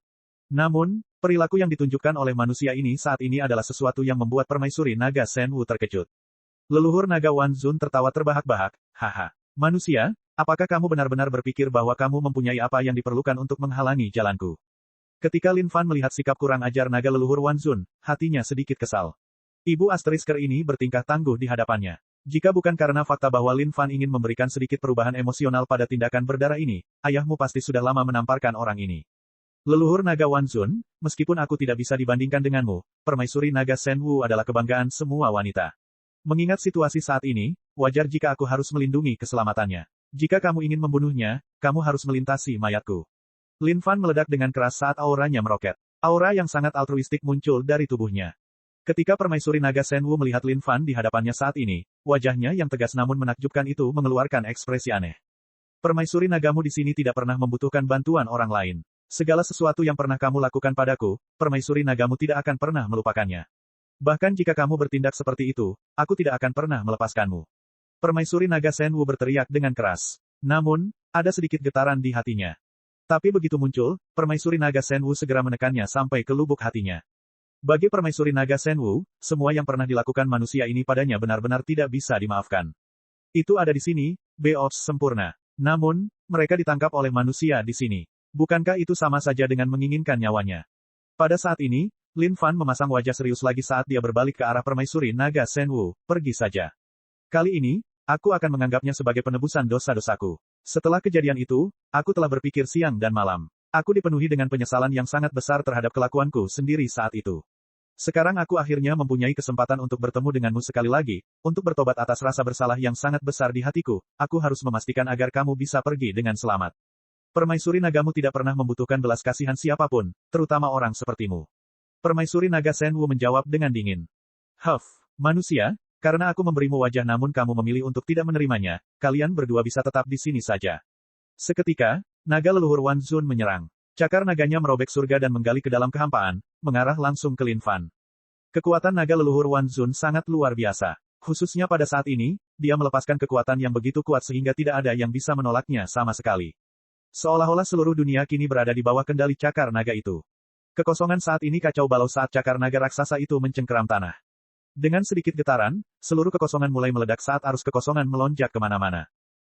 Namun, perilaku yang ditunjukkan oleh manusia ini saat ini adalah sesuatu yang membuat permaisuri naga Senwu terkejut. Leluhur naga Wanzun tertawa terbahak-bahak, haha. Manusia, apakah kamu benar-benar berpikir bahwa kamu mempunyai apa yang diperlukan untuk menghalangi jalanku? Ketika Lin Fan melihat sikap kurang ajar naga leluhur Wanzun, hatinya sedikit kesal. Ibu Asterisker ini bertingkah tangguh di hadapannya. Jika bukan karena fakta bahwa Lin Fan ingin memberikan sedikit perubahan emosional pada tindakan berdarah ini, ayahmu pasti sudah lama menamparkan orang ini. Leluhur naga Wanzun, meskipun aku tidak bisa dibandingkan denganmu, permaisuri naga Senwu adalah kebanggaan semua wanita. Mengingat situasi saat ini, wajar jika aku harus melindungi keselamatannya. Jika kamu ingin membunuhnya, kamu harus melintasi mayatku. Lin Fan meledak dengan keras saat auranya meroket. Aura yang sangat altruistik muncul dari tubuhnya. Ketika permaisuri naga Senwu melihat Lin Fan di hadapannya saat ini, wajahnya yang tegas namun menakjubkan itu mengeluarkan ekspresi aneh. Permaisuri nagamu di sini tidak pernah membutuhkan bantuan orang lain. Segala sesuatu yang pernah kamu lakukan padaku, permaisuri nagamu tidak akan pernah melupakannya. Bahkan jika kamu bertindak seperti itu, aku tidak akan pernah melepaskanmu. Permaisuri naga Senwu berteriak dengan keras. Namun, ada sedikit getaran di hatinya. Tapi begitu muncul, permaisuri naga Senwu segera menekannya sampai ke lubuk hatinya. Bagi permaisuri naga Senwu, semua yang pernah dilakukan manusia ini padanya benar-benar tidak bisa dimaafkan. Itu ada di sini, Beops sempurna. Namun, mereka ditangkap oleh manusia di sini. Bukankah itu sama saja dengan menginginkan nyawanya? Pada saat ini, Lin Fan memasang wajah serius lagi saat dia berbalik ke arah permaisuri naga Senwu, pergi saja. Kali ini, aku akan menganggapnya sebagai penebusan dosa-dosaku. Setelah kejadian itu, aku telah berpikir siang dan malam. Aku dipenuhi dengan penyesalan yang sangat besar terhadap kelakuanku sendiri saat itu. Sekarang aku akhirnya mempunyai kesempatan untuk bertemu denganmu sekali lagi, untuk bertobat atas rasa bersalah yang sangat besar di hatiku, aku harus memastikan agar kamu bisa pergi dengan selamat. Permaisuri nagamu tidak pernah membutuhkan belas kasihan siapapun, terutama orang sepertimu. Permaisuri naga Senwu menjawab dengan dingin. Manusia, karena aku memberimu wajah namun kamu memilih untuk tidak menerimanya, kalian berdua bisa tetap di sini saja. Seketika, naga leluhur Wanzun menyerang. Cakar naganya merobek surga dan menggali ke dalam kehampaan, mengarah langsung ke Lin Fan. Kekuatan naga leluhur Wanzun sangat luar biasa. Khususnya pada saat ini, dia melepaskan kekuatan yang begitu kuat sehingga tidak ada yang bisa menolaknya sama sekali. Seolah-olah seluruh dunia kini berada di bawah kendali cakar naga itu. Kekosongan saat ini kacau balau saat cakar naga raksasa itu mencengkeram tanah. Dengan sedikit getaran, seluruh kekosongan mulai meledak saat arus kekosongan melonjak kemana-mana.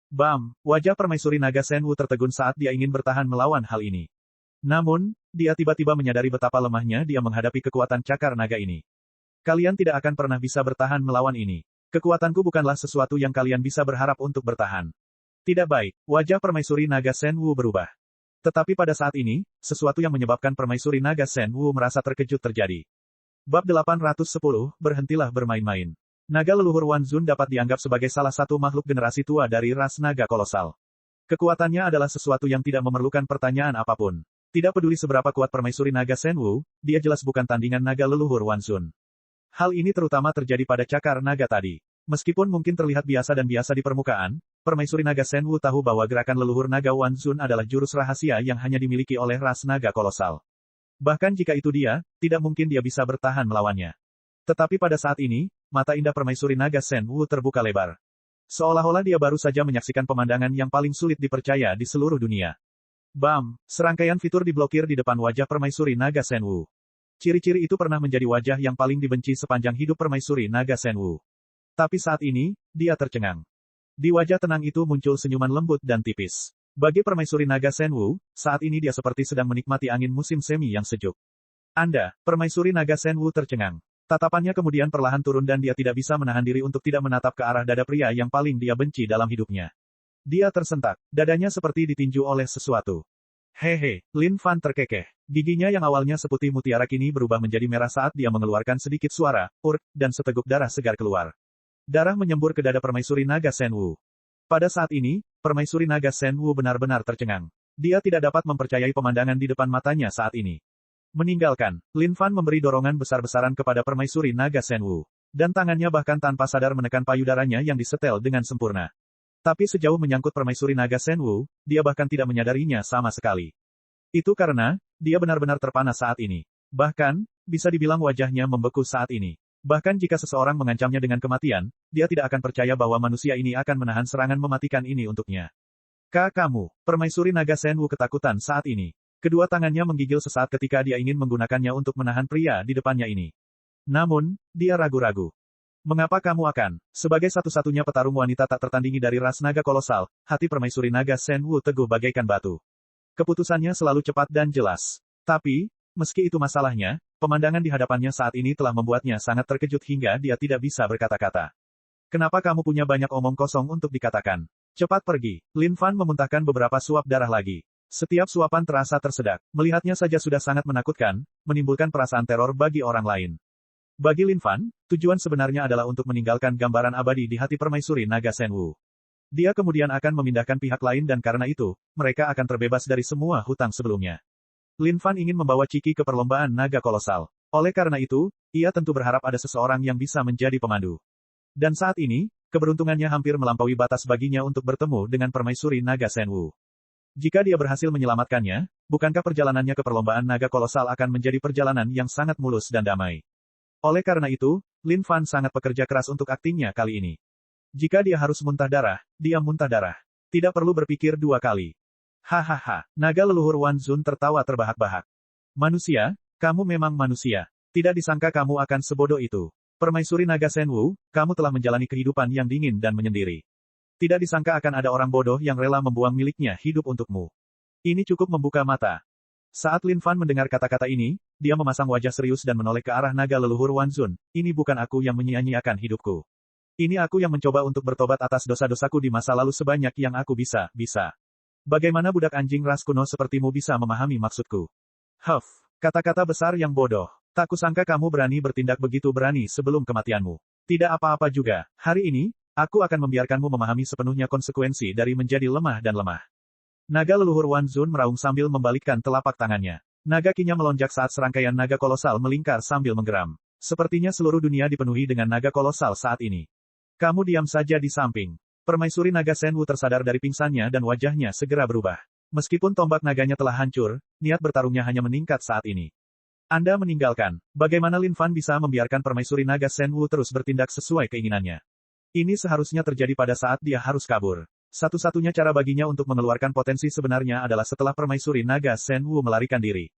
Bam! Wajah permaisuri naga Senwu tertegun saat dia ingin bertahan melawan hal ini. Namun, dia tiba-tiba menyadari betapa lemahnya dia menghadapi kekuatan cakar naga ini. Kalian tidak akan pernah bisa bertahan melawan ini. Kekuatanku bukanlah sesuatu yang kalian bisa berharap untuk bertahan. Tidak baik, wajah permaisuri naga Senwu berubah. Tetapi pada saat ini, sesuatu yang menyebabkan permaisuri naga Senwu merasa terkejut terjadi. Bab 810, berhentilah bermain-main. Naga leluhur Wanzun dapat dianggap sebagai salah satu makhluk generasi tua dari ras naga kolosal. Kekuatannya adalah sesuatu yang tidak memerlukan pertanyaan apapun. Tidak peduli seberapa kuat permaisuri naga Senwu, dia jelas bukan tandingan naga leluhur Wanzun. Hal ini terutama terjadi pada cakar naga tadi. Meskipun mungkin terlihat biasa dan biasa di permukaan, permaisuri naga Senwu tahu bahwa gerakan leluhur naga Wanzun adalah jurus rahasia yang hanya dimiliki oleh ras naga kolosal. Bahkan jika itu dia, tidak mungkin dia bisa bertahan melawannya. Tetapi pada saat ini, mata indah permaisuri naga Senwu terbuka lebar. Seolah-olah dia baru saja menyaksikan pemandangan yang paling sulit dipercaya di seluruh dunia. Bam! Serangkaian fitur diblokir di depan wajah permaisuri naga Senwu. Ciri-ciri itu pernah menjadi wajah yang paling dibenci sepanjang hidup permaisuri naga Senwu. Tapi saat ini, dia tercengang. Di wajah tenang itu muncul senyuman lembut dan tipis. Bagi permaisuri naga Senwu, saat ini dia seperti sedang menikmati angin musim semi yang sejuk. Anda, permaisuri naga Senwu tercengang. Tatapannya kemudian perlahan turun dan dia tidak bisa menahan diri untuk tidak menatap ke arah dada pria yang paling dia benci dalam hidupnya. Dia tersentak, dadanya seperti ditinju oleh sesuatu. Hehe, Lin Fan terkekeh. Giginya yang awalnya seputih mutiara kini berubah menjadi merah saat dia mengeluarkan sedikit suara, dan seteguk darah segar keluar. Darah menyembur ke dada permaisuri naga Senwu. Pada saat ini, permaisuri naga Senwu benar-benar tercengang. Dia tidak dapat mempercayai pemandangan di depan matanya saat ini. Meninggalkan, Lin Fan memberi dorongan besar-besaran kepada permaisuri naga Senwu. Dan tangannya bahkan tanpa sadar menekan payudaranya yang disetel dengan sempurna. Tapi sejauh menyangkut permaisuri naga Senwu, dia bahkan tidak menyadarinya sama sekali. Itu karena, dia benar-benar terpana saat ini. Bahkan, bisa dibilang wajahnya membeku saat ini. Bahkan jika seseorang mengancamnya dengan kematian, dia tidak akan percaya bahwa manusia ini akan menahan serangan mematikan ini untuknya. Kamu, permaisuri naga Senwu ketakutan saat ini. Kedua tangannya menggigil sesaat ketika dia ingin menggunakannya untuk menahan pria di depannya ini. Namun, dia ragu-ragu. Mengapa kamu akan? Sebagai satu-satunya petarung wanita tak tertandingi dari ras naga kolosal, hati permaisuri naga Senwu teguh bagaikan batu. Keputusannya selalu cepat dan jelas. Tapi, meski itu masalahnya, pemandangan di hadapannya saat ini telah membuatnya sangat terkejut hingga dia tidak bisa berkata-kata. Kenapa kamu punya banyak omong kosong untuk dikatakan? Cepat pergi. Lin Fan memuntahkan beberapa suap darah lagi. Setiap suapan terasa tersedak. Melihatnya saja sudah sangat menakutkan, menimbulkan perasaan teror bagi orang lain. Bagi Lin Fan, tujuan sebenarnya adalah untuk meninggalkan gambaran abadi di hati permaisuri naga Senwu. Dia kemudian akan memindahkan pihak lain dan karena itu, mereka akan terbebas dari semua hutang sebelumnya. Lin Fan ingin membawa Ciki ke perlombaan naga kolosal. Oleh karena itu, ia tentu berharap ada seseorang yang bisa menjadi pemandu. Dan saat ini, keberuntungannya hampir melampaui batas baginya untuk bertemu dengan permaisuri naga Senwu. Jika dia berhasil menyelamatkannya, bukankah perjalanannya ke perlombaan naga kolosal akan menjadi perjalanan yang sangat mulus dan damai? Oleh karena itu, Lin Fan sangat bekerja keras untuk aktingnya kali ini. Jika dia harus muntah darah, dia muntah darah. Tidak perlu berpikir dua kali. Hahaha, naga leluhur Wan Zun tertawa terbahak-bahak. Manusia, kamu memang manusia. Tidak disangka kamu akan sebodoh itu. Permaisuri naga Senwu, kamu telah menjalani kehidupan yang dingin dan menyendiri. Tidak disangka akan ada orang bodoh yang rela membuang miliknya hidup untukmu. Ini cukup membuka mata. Saat Lin Fan mendengar kata-kata ini, dia memasang wajah serius dan menoleh ke arah naga leluhur Wan Zun. Ini bukan aku yang menyia-nyiakan hidupku. Ini aku yang mencoba untuk bertobat atas dosa-dosaku di masa lalu sebanyak yang aku bisa. Bagaimana budak anjing ras kuno sepertimu bisa memahami maksudku? Huff, kata-kata besar yang bodoh. Tak kusangka kamu berani bertindak begitu berani sebelum kematianmu. Tidak apa-apa juga, hari ini, aku akan membiarkanmu memahami sepenuhnya konsekuensi dari menjadi lemah dan lemah. Naga leluhur Wan Zun meraung sambil membalikkan telapak tangannya. Naga kinya melonjak saat serangkaian naga kolosal melingkar sambil menggeram. Sepertinya seluruh dunia dipenuhi dengan naga kolosal saat ini. Kamu diam saja di samping. Permaisuri naga Senwu tersadar dari pingsannya dan wajahnya segera berubah. Meskipun tombak naganya telah hancur, niat bertarungnya hanya meningkat saat ini. Anda meninggalkan. Bagaimana Lin Fan bisa membiarkan permaisuri naga Senwu terus bertindak sesuai keinginannya? Ini seharusnya terjadi pada saat dia harus kabur. Satu-satunya cara baginya untuk mengeluarkan potensi sebenarnya adalah setelah permaisuri naga Senwu melarikan diri.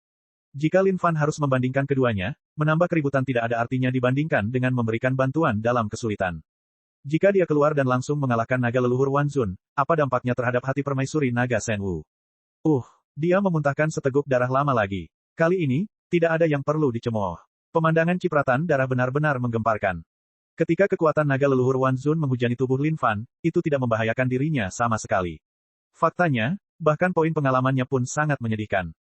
Jika Lin Fan harus membandingkan keduanya, menambah keributan tidak ada artinya dibandingkan dengan memberikan bantuan dalam kesulitan. Jika dia keluar dan langsung mengalahkan naga leluhur Wan Zun, apa dampaknya terhadap hati permaisuri naga Senwu? Dia memuntahkan seteguk darah lama lagi. Kali ini, tidak ada yang perlu dicemooh. Pemandangan cipratan darah benar-benar menggemparkan. Ketika kekuatan naga leluhur Wan Zun menghujani tubuh Lin Fan, itu tidak membahayakan dirinya sama sekali. Faktanya, bahkan poin pengalamannya pun sangat menyedihkan.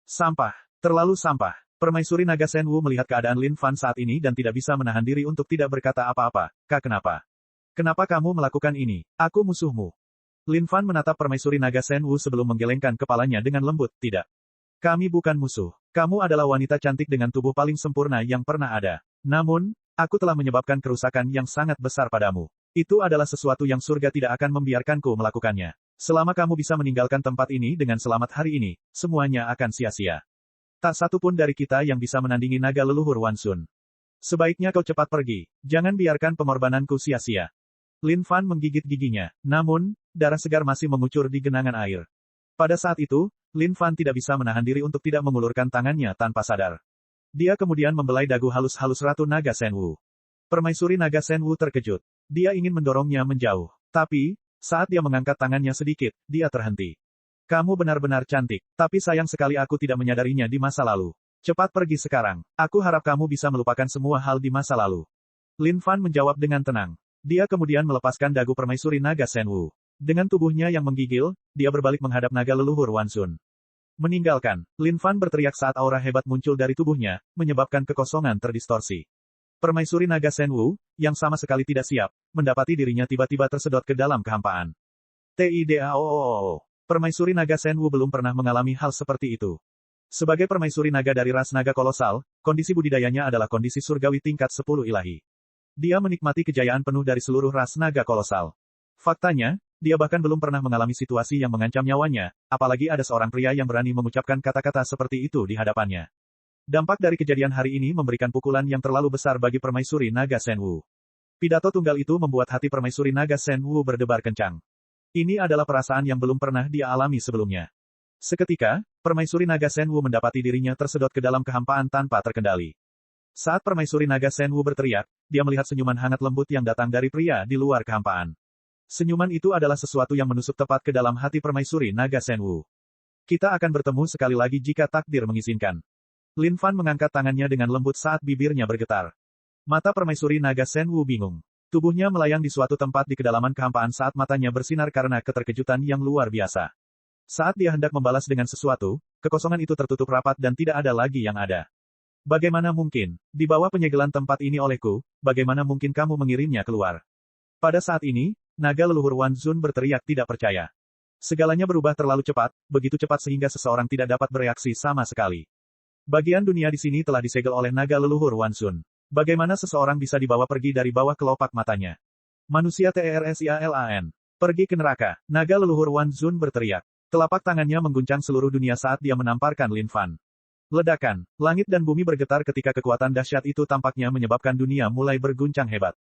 Sampah, terlalu sampah. Permaisuri naga Senwu melihat keadaan Lin Fan saat ini dan tidak bisa menahan diri untuk tidak berkata apa-apa. Kenapa? Kenapa kamu melakukan ini? Aku musuhmu. Lin Fan menatap permaisuri naga Senwu sebelum menggelengkan kepalanya dengan lembut. Tidak. Kami bukan musuh. Kamu adalah wanita cantik dengan tubuh paling sempurna yang pernah ada. Namun, aku telah menyebabkan kerusakan yang sangat besar padamu. Itu adalah sesuatu yang surga tidak akan membiarkanku melakukannya. Selama kamu bisa meninggalkan tempat ini dengan selamat hari ini, semuanya akan sia-sia. Tak satu pun dari kita yang bisa menandingi naga leluhur Wan Zun. Sebaiknya kau cepat pergi. Jangan biarkan pengorbananku sia-sia. Lin Fan menggigit giginya. Namun, darah segar masih mengucur di genangan air. Pada saat itu, Lin Fan tidak bisa menahan diri untuk tidak mengulurkan tangannya tanpa sadar. Dia kemudian membelai dagu halus-halus Ratu Naga Senwu. Permaisuri Naga Senwu terkejut. Dia ingin mendorongnya menjauh. Tapi, saat dia mengangkat tangannya sedikit, dia terhenti. Kamu benar-benar cantik, tapi sayang sekali aku tidak menyadarinya di masa lalu. Cepat pergi sekarang. Aku harap kamu bisa melupakan semua hal di masa lalu. Lin Fan menjawab dengan tenang. Dia kemudian melepaskan dagu permaisuri naga Shenwu. Dengan tubuhnya yang menggigil, dia berbalik menghadap naga leluhur Wan Xun. Meninggalkan, Lin Fan berteriak saat aura hebat muncul dari tubuhnya, menyebabkan kekosongan terdistorsi. Permaisuri naga Shenwu, yang sama sekali tidak siap, mendapati dirinya tiba-tiba tersedot ke dalam kehampaan. Tidao. Permaisuri naga Shenwu belum pernah mengalami hal seperti itu. Sebagai permaisuri naga dari ras naga kolosal, kondisi budidayanya adalah kondisi surgawi tingkat 10 ilahi. Dia menikmati kejayaan penuh dari seluruh ras naga kolosal. Faktanya, dia bahkan belum pernah mengalami situasi yang mengancam nyawanya, apalagi ada seorang pria yang berani mengucapkan kata-kata seperti itu di hadapannya. Dampak dari kejadian hari ini memberikan pukulan yang terlalu besar bagi permaisuri naga Shenwu. Pidato tunggal itu membuat hati permaisuri naga Shenwu berdebar kencang. Ini adalah perasaan yang belum pernah dia alami sebelumnya. Seketika, permaisuri naga Shenwu mendapati dirinya tersedot ke dalam kehampaan tanpa terkendali. Saat permaisuri naga Shenwu berteriak, dia melihat senyuman hangat lembut yang datang dari pria di luar kehampaan. Senyuman itu adalah sesuatu yang menusuk tepat ke dalam hati permaisuri naga Shenwu. Kita akan bertemu sekali lagi jika takdir mengizinkan. Lin Fan mengangkat tangannya dengan lembut saat bibirnya bergetar. Mata permaisuri naga Shenwu bingung. Tubuhnya melayang di suatu tempat di kedalaman kehampaan saat matanya bersinar karena keterkejutan yang luar biasa. Saat dia hendak membalas dengan sesuatu, kekosongan itu tertutup rapat dan tidak ada lagi yang ada. Bagaimana mungkin? Di bawah penyegelan tempat ini olehku, bagaimana mungkin kamu mengirimnya keluar? Pada saat ini, naga leluhur Wan Xun berteriak tidak percaya. Segalanya berubah terlalu cepat, begitu cepat sehingga seseorang tidak dapat bereaksi sama sekali. Bagian dunia di sini telah disegel oleh naga leluhur Wan Xun. Bagaimana seseorang bisa dibawa pergi dari bawah kelopak matanya? Manusia TERSIALAN. Pergi ke neraka, naga leluhur Wan Xun berteriak. Telapak tangannya mengguncang seluruh dunia saat dia menamparkan Lin Fan. Ledakan, langit dan bumi bergetar ketika kekuatan dahsyat itu tampaknya menyebabkan dunia mulai berguncang hebat.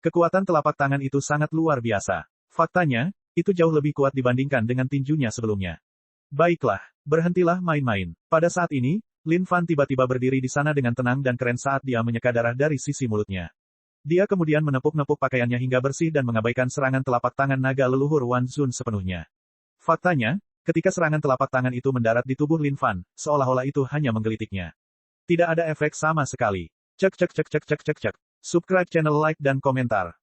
Kekuatan telapak tangan itu sangat luar biasa. Faktanya, itu jauh lebih kuat dibandingkan dengan tinjunya sebelumnya. Baiklah, berhentilah main-main. Pada saat ini, Lin Fan tiba-tiba berdiri di sana dengan tenang dan keren saat dia menyeka darah dari sisi mulutnya. Dia kemudian menepuk-nepuk pakaiannya hingga bersih dan mengabaikan serangan telapak tangan naga leluhur Wan Xun sepenuhnya. Faktanya, ketika serangan telapak tangan itu mendarat di tubuh Lin Fan, seolah-olah itu hanya menggelitiknya. Tidak ada efek sama sekali. Cek. Subscribe channel, like dan komentar.